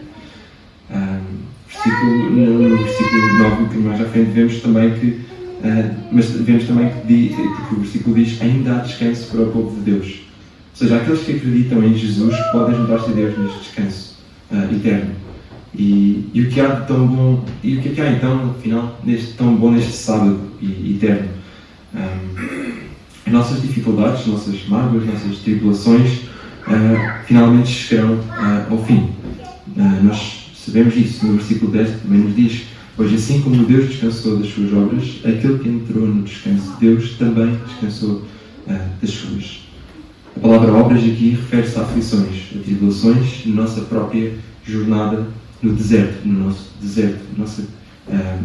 Speaker 3: No versículo 9, que mais à frente, vemos também que o versículo diz: ainda há descanso para o povo de Deus. Ou seja, aqueles que acreditam em Jesus podem juntar-se a Deus neste descanso eterno. E o que há de tão bom, e o que é que há então, afinal, tão bom neste sábado eterno? As nossas dificuldades, nossas mágoas, nossas tribulações finalmente chegarão ao fim. Nós sabemos isso. No versículo 10 também nos diz: pois assim como Deus descansou das suas obras, aquele que entrou no descanso de Deus também descansou das suas. A palavra obras aqui refere-se a aflições, a tribulações na nossa própria jornada no deserto,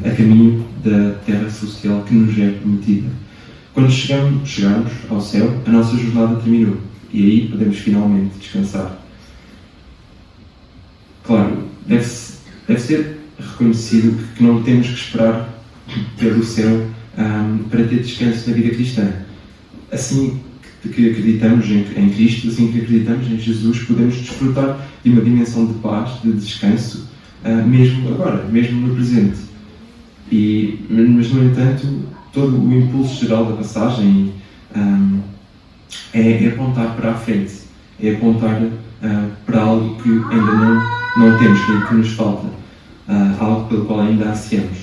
Speaker 3: a caminho da terra celestial que nos é prometida. Quando chegarmos ao céu, a nossa jornada terminou e aí podemos finalmente descansar. Claro, deve ser reconhecido que não temos que esperar pelo céu para ter descanso na vida cristã. Assim que acreditamos em Cristo, assim que acreditamos em Jesus, podemos desfrutar de uma dimensão de paz, de descanso, mesmo agora, mesmo no presente. Mas, no entanto, todo o impulso geral da passagem é apontar para a frente, é apontar para algo que ainda não temos, que nos falta, algo pelo qual ainda ansiamos.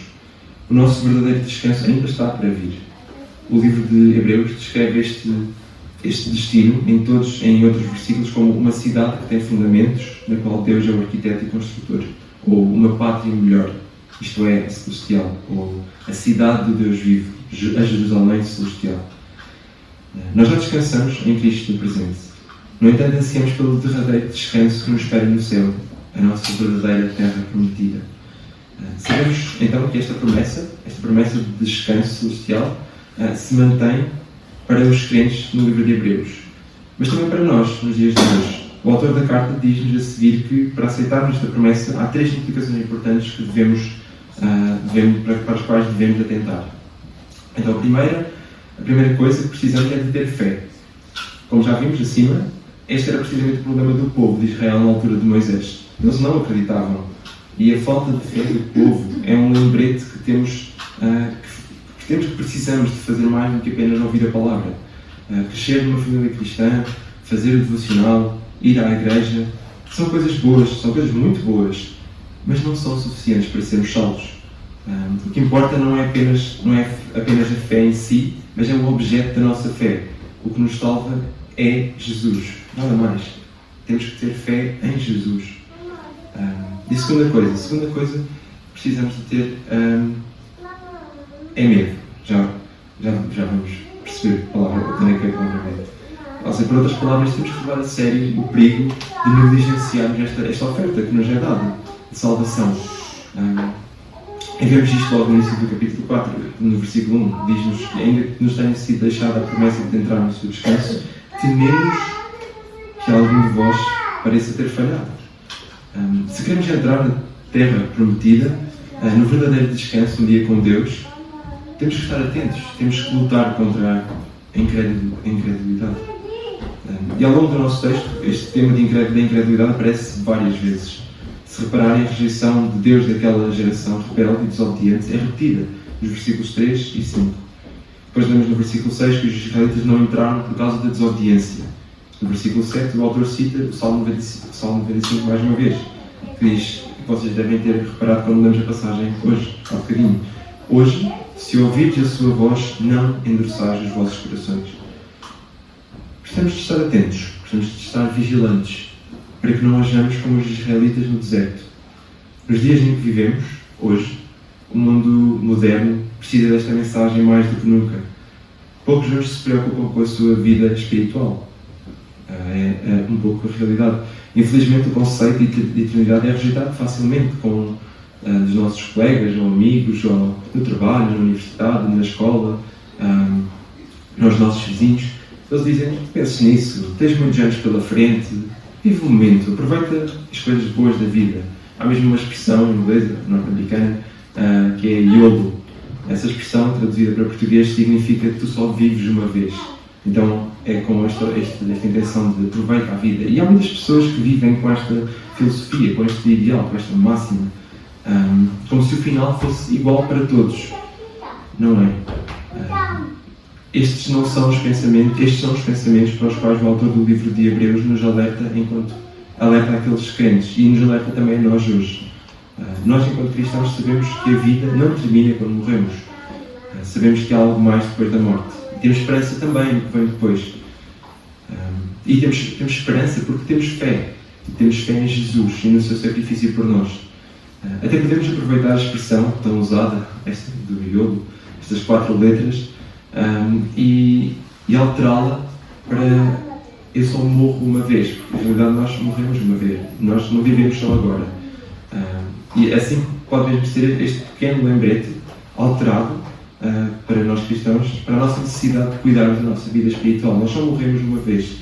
Speaker 3: O nosso verdadeiro descanso ainda está para vir. O livro de Hebreus descreve este destino em outros versículos como uma cidade que tem fundamentos, na qual Deus é o arquiteto e construtor, ou uma pátria melhor, isto é, a celestial, ou a cidade do Deus vivo, a Jerusalém celestial. Nós já descansamos em Cristo no presente. No entanto, ansiamos pelo derradeiro descanso que nos espera no céu, a nossa verdadeira terra prometida. Sabemos então que esta promessa de descanso celestial se mantém para os crentes no livro de Hebreus, mas também para nós, nos dias de hoje. O autor da carta diz-nos a seguir que, para aceitarmos esta promessa, há 3 implicações importantes que para as quais devemos atentar. Então, a primeira coisa que precisamos é de ter fé. Como já vimos acima, este era precisamente o problema do povo de Israel na altura de Moisés. Eles não acreditavam. E a falta de fé do povo é um lembrete que precisamos de fazer mais do que apenas ouvir a palavra. Crescer numa família cristã, fazer o devocional, ir à igreja, são coisas boas, são coisas muito boas, mas não são suficientes para sermos salvos. O que importa não é apenas a fé em si, mas é o objeto da nossa fé. O que nos salva é Jesus, nada mais. Temos que ter fé em Jesus. E a segunda coisa que precisamos de ter é medo. Já vamos perceber a palavra, também que é a palavra medo. Ou seja, por outras palavras, temos que levar a sério o perigo de negligenciarmos esta oferta que nos é dada, de salvação. E vemos isto logo no início do capítulo 4, no versículo 1, diz-nos que ainda que nos tenha sido deixada a promessa de entrar no seu descanso, tememos que algum de vós pareça ter falhado. Se queremos entrar na terra prometida, no verdadeiro descanso, um dia com Deus, temos que estar atentos, temos que lutar contra a incredulidade. E ao longo do nosso texto, este tema da incredulidade aparece várias vezes. Se repararem, a rejeição de Deus daquela geração rebelde e desobediente é repetida nos versículos 3 e 5. Depois lemos no versículo 6 que os israelitas não entraram por causa da desobediência. No versículo 7, o autor cita o Salmo 95 mais uma vez, que diz, que vocês devem ter reparado quando lemos a passagem hoje, há bocadinho. Hoje, se ouvirdes a sua voz, não endureçais os vossos corações. Precisamos de estar atentos, precisamos de estar vigilantes, para que não hajamos como os israelitas no deserto. Nos dias em que vivemos, hoje, o mundo moderno precisa desta mensagem mais do que nunca. Poucos hoje se preocupam com a sua vida espiritual. É um pouco a realidade. Infelizmente, o conceito de eternidade é rejeitado facilmente com dos nossos colegas ou amigos, ou no trabalho, na universidade, na escola, nos nossos vizinhos. Eles dizem: penses nisso, tens muitos anos pela frente, vive o momento, aproveita as coisas boas da vida. Há mesmo uma expressão inglesa, norte-americana, que é YOLO. Essa expressão, traduzida para português, significa que tu só vives uma vez. Então é com esta intenção de aproveitar a vida. E há muitas pessoas que vivem com esta filosofia, com este ideal, com esta máxima, como se o final fosse igual para todos. Não é? Estes são os pensamentos para os quais o autor do livro de Hebreus nos alerta, enquanto alerta aqueles crentes, e nos alerta também a nós hoje. Nós, enquanto cristãos, sabemos que a vida não termina quando morremos. Sabemos que há algo mais depois da morte. E temos esperança também no que vem depois. E temos esperança porque temos fé. Temos fé em Jesus e no seu sacrifício por nós. Até podemos aproveitar a expressão tão usada, esta do YOLO, estas 4 letras, e alterá-la para eu só morro uma vez. Porque, na verdade, nós morremos uma vez. Nós não vivemos só agora. E assim pode mesmo ser este pequeno lembrete alterado para nós cristãos, para a nossa necessidade de cuidarmos da nossa vida espiritual. Nós só morremos uma vez.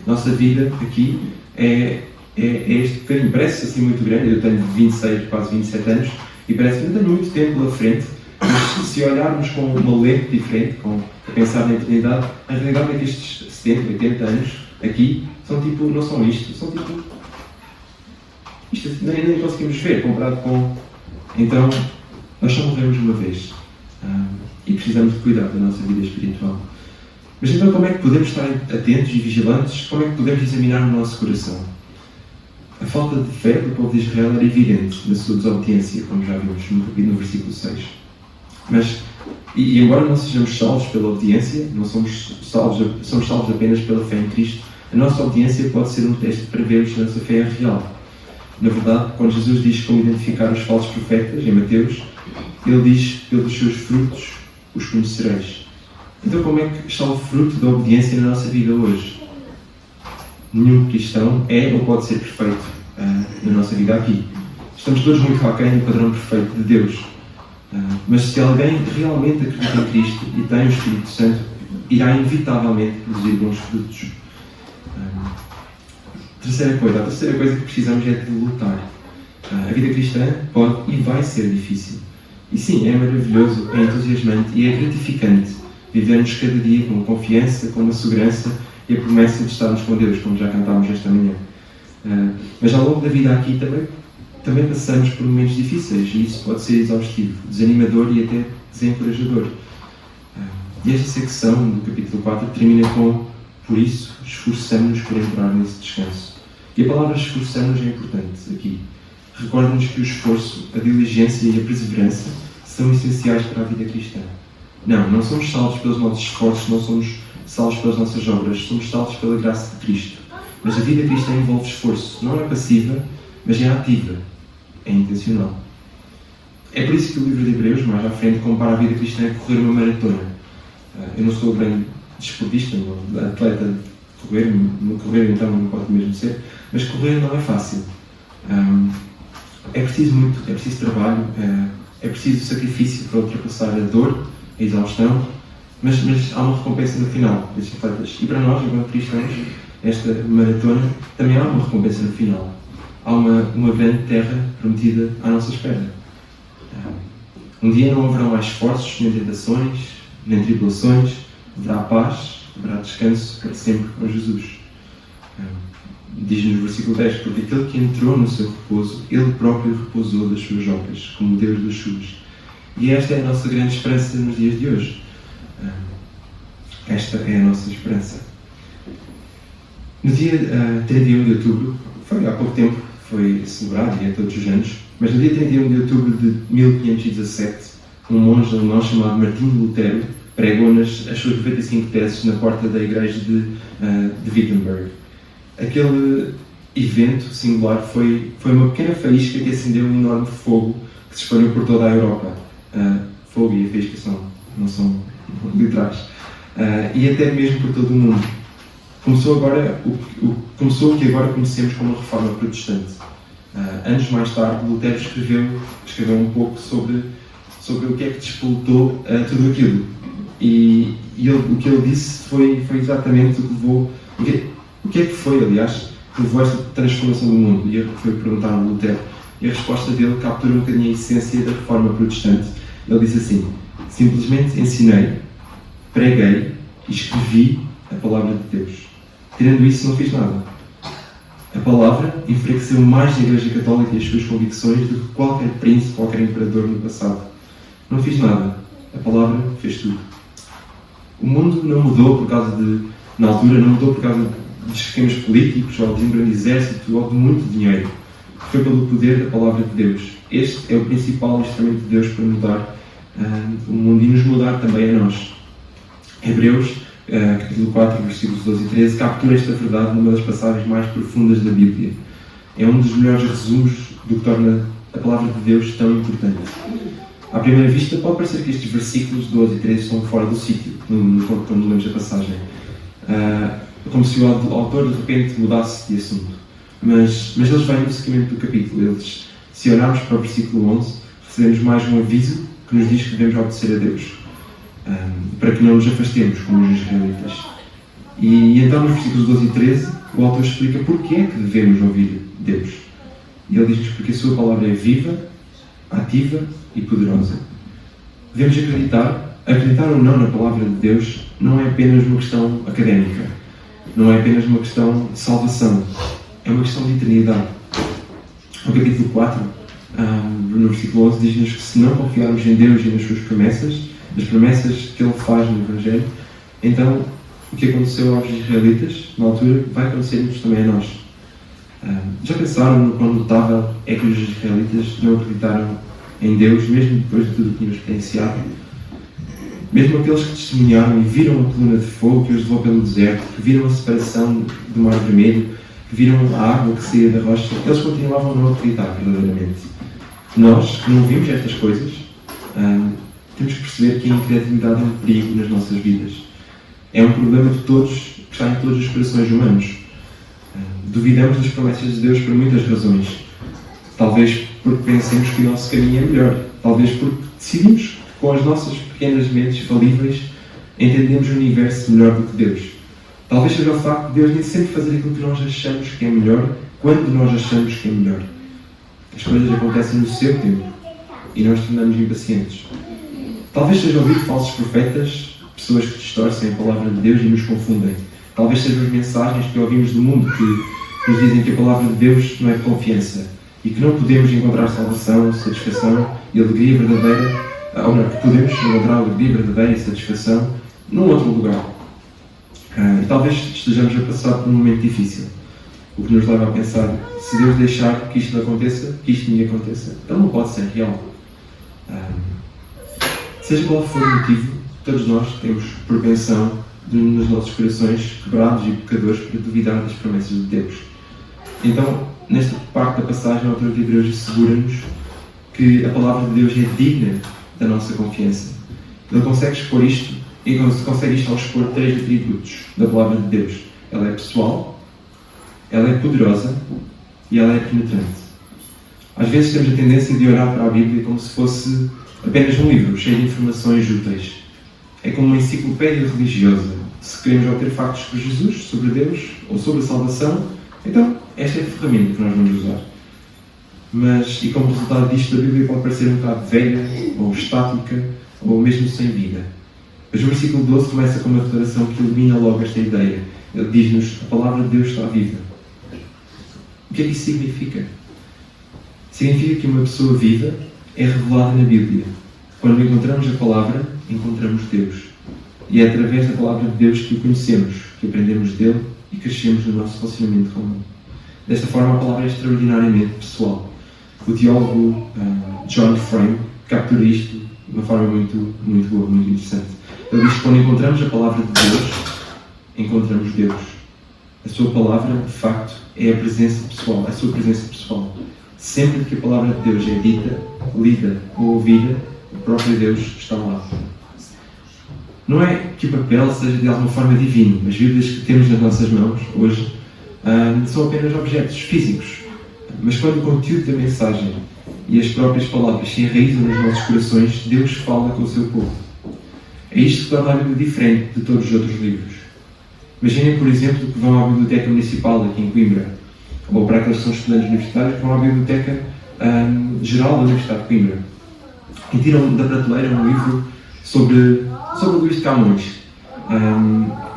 Speaker 3: Nossa vida aqui é este bocadinho. Parece assim muito grande. Eu tenho 26, quase 27 anos e parece que não tenho muito tempo pela frente, mas se olharmos com uma lente diferente, a pensar na eternidade, a realidade é que estes 70, 80 anos aqui são tipo, não são isto, são tipo isto nem conseguimos ver comparado com. Então nós só morremos uma vez e precisamos de cuidar da nossa vida espiritual. Mas então, como é que podemos estar atentos e vigilantes? Como é que podemos examinar o nosso coração? A falta de fé do povo de Israel era evidente na sua desobediência, como já vimos no versículo 6. Mas, e embora não sejamos salvos pela obediência, somos salvos apenas pela fé em Cristo, a nossa obediência pode ser um teste para vermos se a nossa fé é real. Na verdade, quando Jesus diz como identificar os falsos profetas, em Mateus, ele diz: pelos seus frutos os conhecereis. Então, como é que está o fruto da obediência na nossa vida hoje? Nenhum cristão é ou pode ser perfeito na nossa vida aqui. Estamos todos muito aquém do padrão perfeito de Deus. Mas se alguém realmente acredita em Cristo e tem o Espírito Santo, irá inevitavelmente produzir bons frutos. A terceira coisa que precisamos é de lutar. A vida cristã pode e vai ser difícil. E sim, é maravilhoso, é entusiasmante e é gratificante vivermos cada dia com confiança, com uma segurança e a promessa de estarmos com Deus, como já cantámos esta manhã. Mas ao longo da vida aqui também passamos por momentos difíceis e isso pode ser exaustivo, desanimador e até desencorajador. E esta secção do capítulo 4 termina com: por isso, esforçamo-nos por entrar nesse descanso. E a palavra esforçamo-nos é importante aqui. Recorda-nos que o esforço, a diligência e a perseverança são essenciais para a vida cristã. Não somos salvos pelos nossos esforços, não somos salvos pelas nossas obras, somos salvos pela graça de Cristo. Mas a vida cristã envolve esforço. Não é passiva, mas é ativa. É intencional. É por isso que o livro de Hebreus, mais à frente, compara a vida cristã a correr uma maratona. Eu não sou grande desportista, atleta de correr então não pode mesmo ser, mas correr não é fácil. É preciso trabalho, é preciso sacrifício para ultrapassar a dor, a exaustão, mas há uma recompensa no final destes atletas. E para nós, enquanto cristãos, esta maratona também há uma recompensa no final. Há uma grande terra prometida à nossa espera. Um dia não haverá mais esforços, nem tentações, nem tribulações, haverá paz, haverá descanso para sempre com Jesus. Diz-nos no versículo 10: porque aquele que entrou no seu repouso, ele próprio repousou das suas obras, como Deus das suas. E esta é a nossa grande esperança nos dias de hoje. Esta é a nossa esperança. No dia 31 de outubro, foi há pouco tempo, foi celebrado, e é todos os anos, mas no dia 31 de outubro de 1517, um monge alemão chamado Martinho Lutero pregou as suas 95 teses na porta da igreja de Wittenberg. Aquele evento singular foi uma pequena faísca que acendeu um enorme fogo que se espalhou por toda a Europa. Fogo e a faísca não são literais. E até mesmo por todo o mundo. Começou o que agora conhecemos como a Reforma Protestante. Anos mais tarde, Lutero escreveu um pouco sobre o que é que despoltou tudo aquilo. E o que ele disse foi exatamente o que levou. O que é que foi, aliás, que levou a esta transformação do mundo? E foi perguntar a Lutero. E a resposta dele captura um bocadinho a essência da reforma protestante. Ele disse assim: simplesmente ensinei, preguei e escrevi a palavra de Deus. Tirando isso, não fiz nada. A palavra enfraqueceu mais a Igreja Católica e as suas convicções do que qualquer príncipe, qualquer imperador no passado. Não fiz nada. A palavra fez tudo. O mundo não mudou por causa na altura, não mudou por causa de esquemas políticos, ou de um grande exército, ou de muito dinheiro. Foi pelo poder da palavra de Deus. Este é o principal instrumento de Deus para mudar o mundo e nos mudar também a nós. Hebreus, capítulo 4, versículos 12 e 13, captura esta verdade numa das passagens mais profundas da Bíblia. É um dos melhores resumos do que torna a palavra de Deus tão importante. À primeira vista, pode parecer que estes versículos 12 e 13 estão fora do sítio, quando lemos a passagem. Como se o autor, de repente, mudasse de assunto. Mas eles vêm no seguimento do capítulo. Se olharmos para o versículo 11, recebemos mais um aviso que nos diz que devemos obedecer a Deus, para que não nos afastemos, como os israelitas. E então, nos versículos 12 e 13, o autor explica porque é que devemos ouvir Deus. E ele diz-nos porque a sua palavra é viva, ativa e poderosa. Devemos acreditar ou não na palavra de Deus não é apenas uma questão académica, não é apenas uma questão de salvação, é uma questão de eternidade. No capítulo 4, no versículo 11, diz-nos que se não confiarmos em Deus e nas suas promessas, nas promessas que Ele faz no Evangelho, então o que aconteceu aos israelitas na altura vai acontecer-nos também a nós. Já pensaram no quão notável é que os israelitas não acreditaram em Deus, mesmo depois de tudo o que tinham experienciado? Mesmo aqueles que testemunharam e viram a coluna de fogo que os levou pelo deserto, que viram a separação do Mar Vermelho, que viram a água que saía da rocha, eles continuavam a não acreditar verdadeiramente. Nós, que não vimos estas coisas, temos que perceber que a incredulidade é um perigo nas nossas vidas. É um problema de todos, que está em todos os corações humanos. Duvidamos das promessas de Deus por muitas razões. Talvez porque pensemos que o nosso caminho é melhor. Talvez porque decidimos que com as nossas pequenas mentes falíveis entendemos o universo melhor do que Deus. Talvez seja o facto de Deus nem sempre fazer aquilo que nós achamos que é melhor, quando nós achamos que é melhor. As coisas acontecem no seu tempo e nós tornamos impacientes. Talvez seja ouvir falsos profetas, pessoas que distorcem a palavra de Deus e nos confundem. Talvez sejam as mensagens que ouvimos do mundo que nos dizem que a palavra de Deus não é de confiança e que não podemos encontrar salvação, satisfação e alegria verdadeira, ou não, que podemos encontrar alegria verdadeira e satisfação num outro lugar. E talvez estejamos a passar por um momento difícil, o que nos leva a pensar: se Deus deixar que isto aconteça, que isto me aconteça, então não pode ser real. Seja qual for o motivo, todos nós temos propensão nos nossos corações quebrados e pecadores para duvidar das promessas de Deus. Então, nesta parte da passagem, o autor de Hebreus assegura-nos que a palavra de Deus é digna da nossa confiança. Ele consegue expor isto, e consegue isto ao expor 3 atributos da palavra de Deus. Ela é pessoal, ela é poderosa e ela é penetrante. Às vezes temos a tendência de olhar para a Bíblia como se fosse apenas um livro cheio de informações úteis. É como uma enciclopédia religiosa. Se queremos obter factos sobre Jesus, sobre Deus ou sobre a salvação, então esta é a ferramenta que nós vamos usar. Mas, e como resultado disto, a Bíblia pode parecer um bocado velha, ou estática, ou mesmo sem vida. Mas o versículo 12 começa com uma declaração que elimina logo esta ideia. Ele diz-nos: a palavra de Deus está viva. O que é que isso significa? Significa que uma pessoa viva é revelada na Bíblia. Quando encontramos a palavra, encontramos Deus. E é através da palavra de Deus que o conhecemos, que aprendemos dele e crescemos no nosso relacionamento com ele. Desta forma, a palavra é extraordinariamente pessoal. O teólogo John Frame captura isto de uma forma muito boa, muito interessante. Ele diz que quando encontramos a palavra de Deus, encontramos Deus. A sua palavra, de facto, é a presença pessoal, a sua presença pessoal. Sempre que a palavra de Deus é dita, lida ou ouvida, o próprio Deus está lá. Não é que o papel seja de alguma forma divino. As Bíblias que temos nas nossas mãos hoje são apenas objetos físicos. Mas quando o conteúdo da mensagem e as próprias palavras se enraizam nos nossos corações, Deus fala com o seu povo. É isto que torna a Bíblia diferente de todos os outros livros. Imaginem, por exemplo, que vão à Biblioteca Municipal aqui em Coimbra, ou para aqueles que são estudantes universitários, que vão à Biblioteca Geral da Universidade de Coimbra e tiram da prateleira um livro sobre Luís de Camões.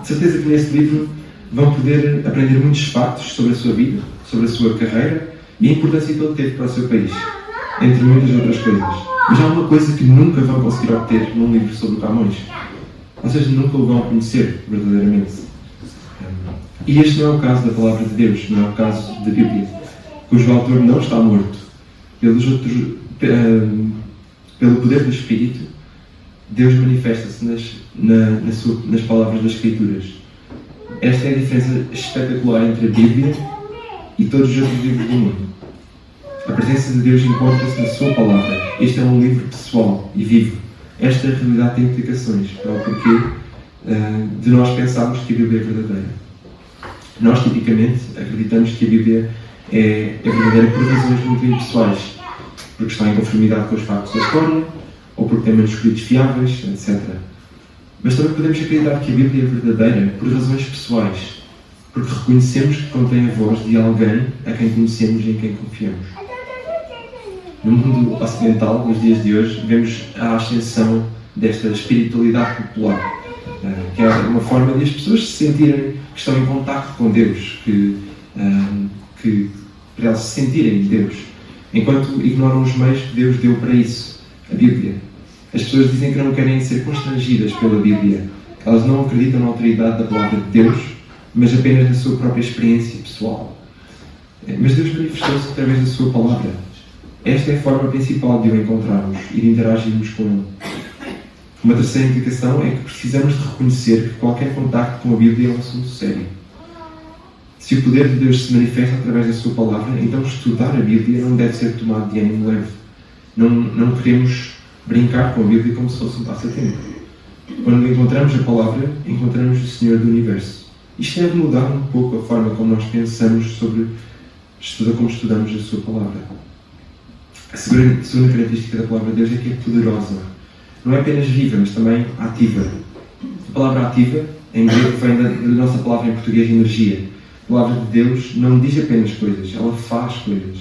Speaker 3: De certeza que nesse livro vão poder aprender muitos factos sobre a sua vida, sobre a sua carreira e a importância que ele teve para o seu país, entre muitas outras coisas. Mas há uma coisa que nunca vão conseguir obter num livro sobre o Camões. Vocês nunca o vão conhecer verdadeiramente. E este não é o caso da Palavra de Deus, não é o caso da Bíblia, cujo autor não está morto. Pelo poder do Espírito, Deus manifesta-se nas palavras das Escrituras. Esta é a diferença espetacular entre a Bíblia e todos os outros livros do mundo. A presença de Deus encontra-se na sua palavra. Este é um livro pessoal e vivo. Esta realidade tem implicações para o porquê de nós pensarmos que a Bíblia é verdadeira. Nós, tipicamente, acreditamos que a Bíblia é verdadeira por razões muito impessoais, porque está em conformidade com os factos da história, ou porque tem manuscritos fiáveis, etc. Mas também podemos acreditar que a Bíblia é verdadeira por razões pessoais, porque reconhecemos que contém a voz de alguém a quem conhecemos e em quem confiamos. No mundo ocidental, nos dias de hoje, vemos a ascensão desta espiritualidade popular, que é uma forma de as pessoas se sentirem que estão em contacto com Deus, para elas se sentirem Deus, enquanto ignoram os meios que Deus deu para isso, a Bíblia. As pessoas dizem que não querem ser constrangidas pela Bíblia. Elas não acreditam na autoridade da palavra de Deus, mas apenas na sua própria experiência pessoal. Mas Deus manifestou-se através da sua palavra. Esta é a forma principal de o encontrarmos e de interagirmos com Ele. Uma terceira implicação é que precisamos de reconhecer que qualquer contacto com a Bíblia é um assunto sério. Se o poder de Deus se manifesta através da sua palavra, então estudar a Bíblia não deve ser tomado de ânimo leve. Não queremos brincar com a Bíblia como se fosse um passatempo. Quando encontramos a palavra, encontramos o Senhor do Universo. Isto deve mudar um pouco a forma como nós pensamos sobre como estudamos a sua palavra. A segunda característica da palavra de Deus é que é poderosa. Não é apenas viva, mas também ativa. A palavra ativa, em grego, vem da nossa palavra em português, energia. A palavra de Deus não diz apenas coisas, ela faz coisas.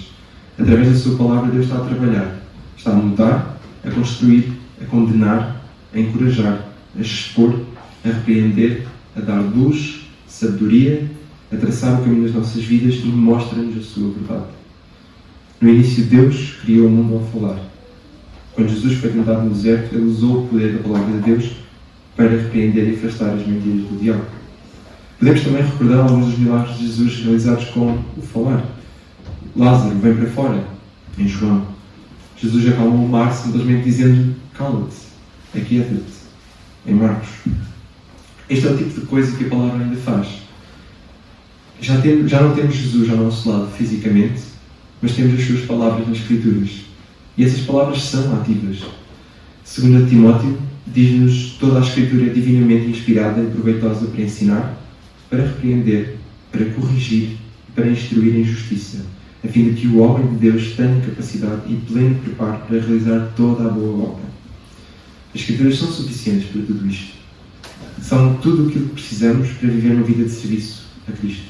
Speaker 3: Através da sua palavra, Deus está a trabalhar. Está a mudar, a construir, a condenar, a encorajar, a expor, a repreender, a dar luz, sabedoria, a traçar o caminho das nossas vidas e mostra-nos a sua verdade. No início, Deus criou o mundo ao falar. Quando Jesus foi tentado no deserto, ele usou o poder da palavra de Deus para repreender e afastar as mentiras do diabo. Podemos também recordar alguns dos milagres de Jesus realizados com o falar. Lázaro vem para fora, em João. Jesus acalmou o mar simplesmente dizendo: cala-te, aquieta-te, em Marcos. Este é o tipo de coisa que a palavra ainda faz. Já não temos Jesus ao nosso lado fisicamente, mas temos as suas palavras nas Escrituras. E essas palavras são ativas. Segundo Timóteo, diz-nos: toda a Escritura é divinamente inspirada e proveitosa para ensinar, para repreender, para corrigir e para instruir em justiça, a fim de que o homem de Deus tenha capacidade e pleno preparo para realizar toda a boa obra. As Escrituras são suficientes para tudo isto. São tudo aquilo que precisamos para viver uma vida de serviço a Cristo.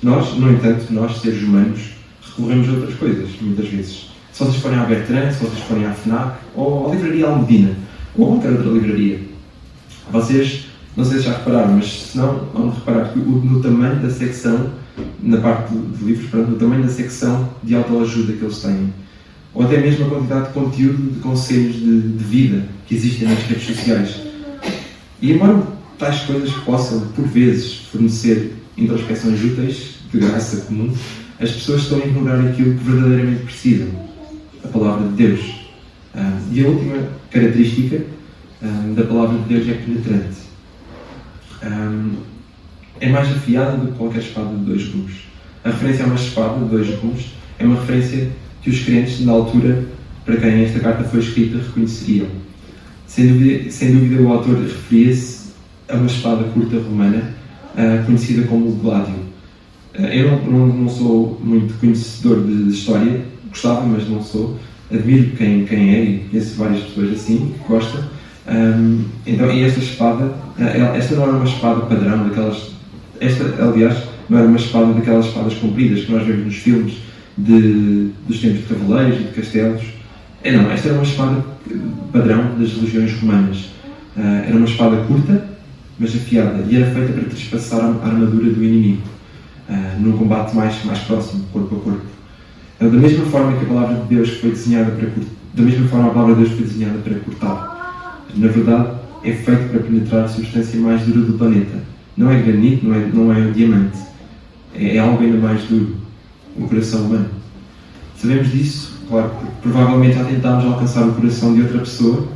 Speaker 3: Nós, no entanto, seres humanos, recorremos a outras coisas, muitas vezes. Se vocês forem à Bertrand, se vocês forem à FNAC, ou à Livraria Almedina, ou a qualquer outra livraria, vocês, não sei se já repararam, mas se não, vão reparar que no tamanho da secção, na parte de livros, no tamanho da secção de autoajuda que eles têm, ou até mesmo a quantidade de conteúdo, de conselhos de vida que existem nas redes sociais. E embora tais coisas possam, por vezes, fornecer introspecções úteis, de graça comum, as pessoas estão a ignorar aquilo que verdadeiramente precisam, a palavra de Deus. E a última característica da palavra de Deus é penetrante. É mais afiada do que qualquer espada de dois gumes. A referência a uma espada de dois gumes é uma referência que os crentes, na altura, para quem esta carta foi escrita, reconheceriam. Sem dúvida, o autor referia-se a uma espada curta romana, conhecida como o gládio. Eu não sou muito conhecedor de história, gostava, mas não sou. Admiro quem é e conheço várias pessoas assim, que gostam. Então, e esta espada, esta não era uma espada padrão, esta, aliás, não era uma espada daquelas espadas compridas que nós vemos nos filmes dos tempos de cavaleiros e de castelos. Não, esta era uma espada padrão das legiões romanas. Era uma espada curta, mas afiada, e era feita para trespassar a armadura do inimigo, num combate mais próximo, corpo a corpo. Da mesma forma que a palavra de Deus foi desenhada para cortar, da mesma forma a palavra de Deus foi desenhada para cortar. Na verdade, é feito para penetrar a substância mais dura do planeta. Não é granito, não é diamante. É algo ainda mais duro, o coração humano. Sabemos disso, claro, porque provavelmente já tentámos alcançar o coração de outra pessoa,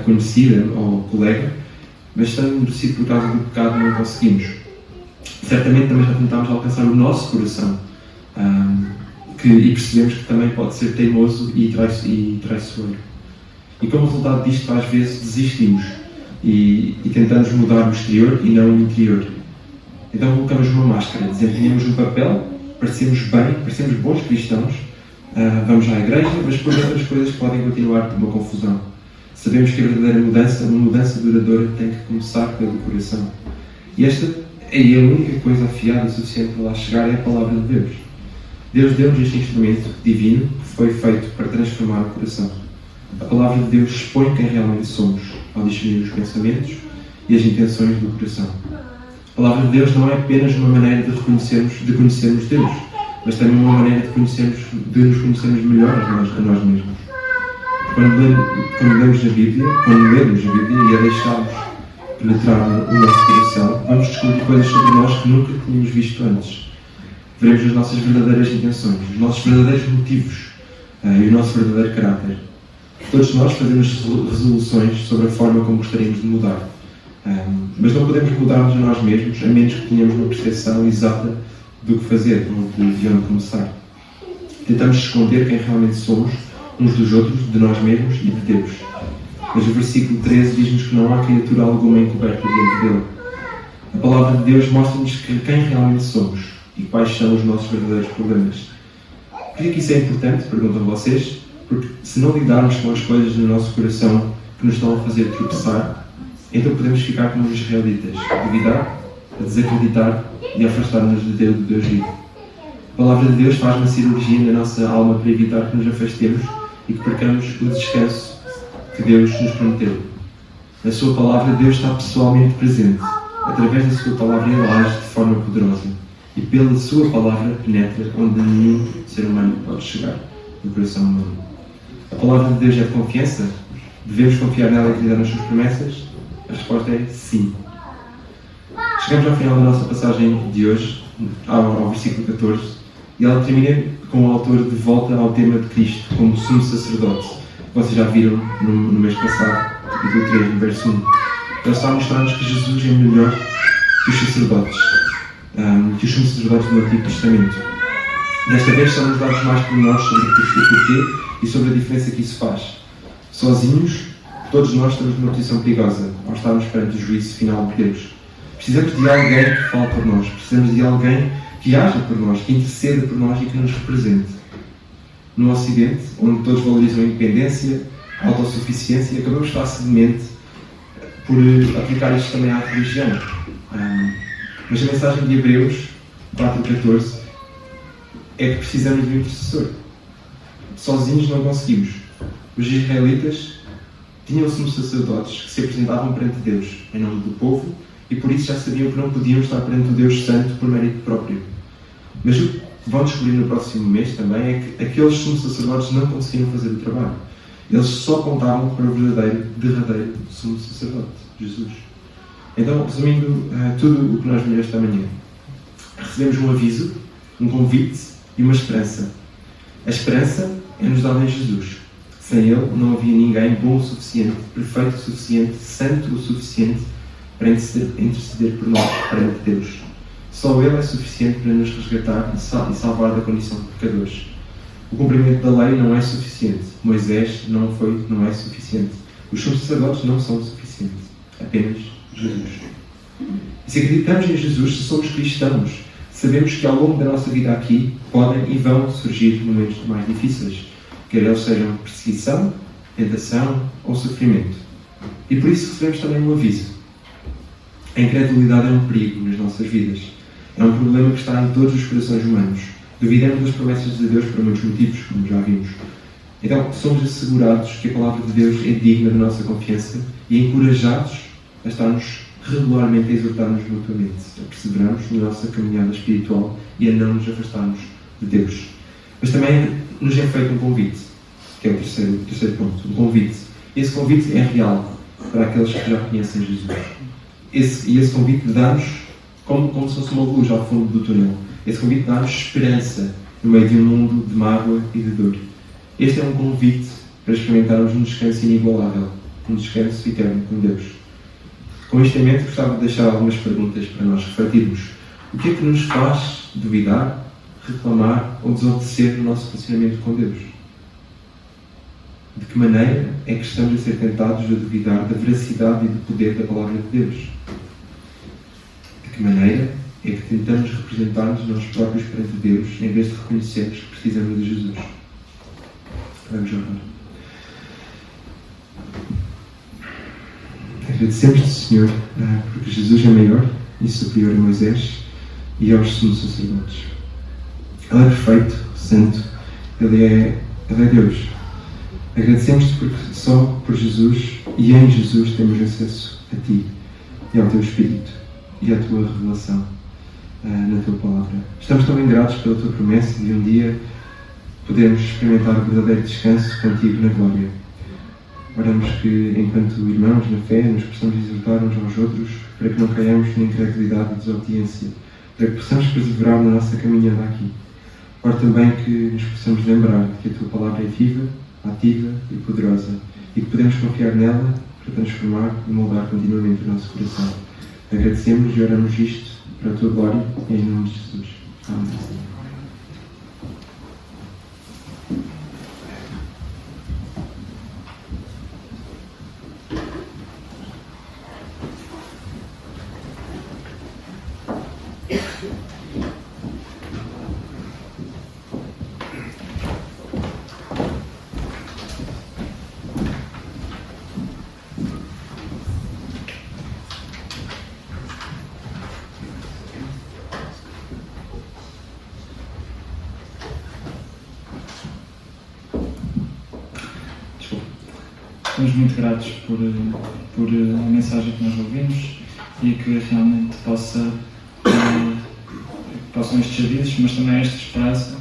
Speaker 3: conhecida ou colega, mas estando endurecido por causa do pecado não conseguimos. Certamente também já tentámos alcançar o nosso coração, e percebemos que também pode ser teimoso e traiçoeiro. E como resultado disto, às vezes desistimos e tentamos mudar o exterior e não o interior. Então colocamos uma máscara, desempenhamos um papel, parecemos bons cristãos, vamos à igreja, mas depois outras coisas podem continuar uma confusão. Sabemos que a verdadeira uma mudança duradoura, tem que começar pelo coração. E esta é a única coisa afiada o suficiente para lá chegar, é a palavra de Deus. Deus deu-nos este instrumento divino que foi feito para transformar o coração. A palavra de Deus expõe quem realmente somos, ao discernir os pensamentos e as intenções do coração. A palavra de Deus não é apenas uma maneira de conhecermos Deus, mas também uma maneira de nos conhecermos melhor a nós mesmos. Quando lemos a Bíblia e a deixarmos penetrar no nosso coração, vamos descobrir coisas sobre nós que nunca tínhamos visto antes. Veremos as nossas verdadeiras intenções, os nossos verdadeiros motivos e o nosso verdadeiro caráter. Todos nós fazemos resoluções sobre a forma como gostaríamos de mudar, mas não podemos mudar-nos a nós mesmos a menos que tenhamos uma percepção exata do que fazer ou de onde começar. Tentamos esconder quem realmente somos uns dos outros, de nós mesmos e de Deus. Mas o versículo 13 diz-nos que não há criatura alguma encoberta diante dele. A palavra de Deus mostra-nos quem realmente somos e quais são os nossos verdadeiros problemas. Por que isso é importante? Perguntam vocês. Porque se não lidarmos com as coisas no nosso coração que nos estão a fazer tropeçar, então podemos ficar como os israelitas, a duvidar, a desacreditar e a afastar-nos de Deus vivo. A palavra de Deus faz uma cirurgia na nossa alma para evitar que nos afastemos e que percamos o descanso que Deus nos prometeu. Na sua palavra, Deus está pessoalmente presente. Através da sua palavra, Ele age de forma poderosa. E pela sua palavra penetra onde nenhum ser humano pode chegar, no coração humano. A palavra de Deus é de confiança? Devemos confiar nela e acreditar nas suas promessas? A resposta é sim. Chegamos ao final da nossa passagem de hoje, ao versículo 14, e ela termina com o autor de volta ao tema de Cristo como sumo sacerdote. Vocês já viram no mês passado, capítulo 3, no verso 1. Ele está a mostrar-nos que Jesus é melhor que os sacerdotes, que os sumos sacerdotes do Antigo Testamento. Desta vez são-nos dados mais pormenores sobre o porquê e sobre a diferença que isso faz. Sozinhos, todos nós estamos numa posição perigosa ao estarmos perante o juízo final de Deus. Precisamos de alguém que fale por nós, precisamos de alguém que haja por nós, que interceda por nós e que nos represente. No Ocidente, onde todos valorizam a independência, a autossuficiência, acabamos facilmente por aplicar isto também à religião. Mas a mensagem de Hebreus 4:14 é que precisamos de um intercessor. Sozinhos não conseguimos. Os israelitas tinham sumos sacerdotes que se apresentavam perante Deus em nome do povo e por isso já sabiam que não podiam estar perante o Deus Santo por mérito próprio. Mas o que vão descobrir no próximo mês também é que aqueles sumos sacerdotes não conseguiam fazer o trabalho. Eles só contavam para o derradeiro sumo sacerdote, Jesus. Então, resumindo tudo o que nós vimos esta manhã, recebemos um aviso, um convite e uma esperança. A esperança é-nos dada em Jesus. Sem Ele não havia ninguém bom o suficiente, perfeito o suficiente, santo o suficiente para interceder por nós perante Deus. Só Ele é suficiente para nos resgatar e salvar da condição de pecadores. O cumprimento da lei não é suficiente. Moisés não é suficiente. Os sumos sacerdotes não são suficientes. Apenas Jesus. E se acreditamos em Jesus, se somos cristãos, Sabemos que ao longo da nossa vida aqui podem e vão surgir momentos mais difíceis, quer eles sejam perseguição, tentação ou sofrimento. E por isso recebemos também um aviso. A incredulidade é um perigo nas nossas vidas. É um problema que está em todos os corações humanos. Duvidamos das promessas de Deus por muitos motivos, como já vimos. Então, somos assegurados que a palavra de Deus é digna da nossa confiança e encorajados a estarmos regularmente a exortar-nos mutuamente, a perseverarmos na nossa caminhada espiritual e a não nos afastarmos de Deus. Mas também nos é feito um convite, que é o terceiro ponto, um convite. Esse convite é real para aqueles que já conhecem Jesus. Esse convite dá-nos, como se fosse uma luz ao fundo do túnel, esse convite dá-nos esperança no meio de um mundo de mágoa e de dor. Este é um convite para experimentarmos um descanso inigualável, um descanso eterno com Deus. Com isto em mente, gostava de deixar algumas perguntas para nós refletirmos. O que é que nos faz duvidar, reclamar ou desobedecer no nosso relacionamento com Deus? De que maneira é que estamos a ser tentados a duvidar da veracidade e do poder da palavra de Deus? De que maneira é que tentamos representar-nos nós próprios perante Deus em vez de reconhecermos que precisamos de Jesus? Vamos orar. Agradecemos-te, Senhor, porque Jesus é maior e superior a Moisés e aos sumos sacerdotes. Ele é perfeito, santo, Ele é Deus. Agradecemos-te porque só por Jesus e em Jesus temos acesso a Ti e ao Teu Espírito e à Tua revelação na Tua Palavra. Estamos também gratos pela Tua promessa de um dia podermos experimentar o verdadeiro descanso contigo na glória. Oramos que, enquanto irmãos na fé, nos possamos exortar uns aos outros para que não caiamos na incredulidade e desobediência, para que possamos perseverar na nossa caminhada aqui. Oro também que nos possamos lembrar que a Tua Palavra é viva, ativa e poderosa e que podemos confiar nela para transformar e moldar continuamente o nosso coração. Agradecemos e oramos isto para a Tua glória e em nome de Jesus. Amém.
Speaker 1: Estamos muito gratos por a mensagem que nós ouvimos e que realmente possam estes avisos, mas também esta esperança,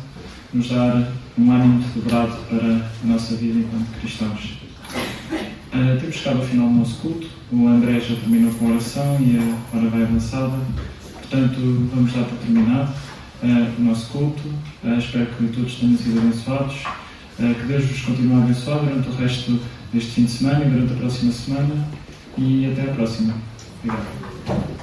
Speaker 1: nos dar um ânimo dobrado para a nossa vida enquanto cristãos. Temos chegado ao final do nosso culto. O André já terminou com a oração e a hora vai avançada. Portanto, vamos dar por terminado o nosso culto. Espero que todos tenham sido abençoados. Que Deus vos continue a abençoar durante o resto deste fim de semana e durante a próxima semana. E até à próxima. Obrigado.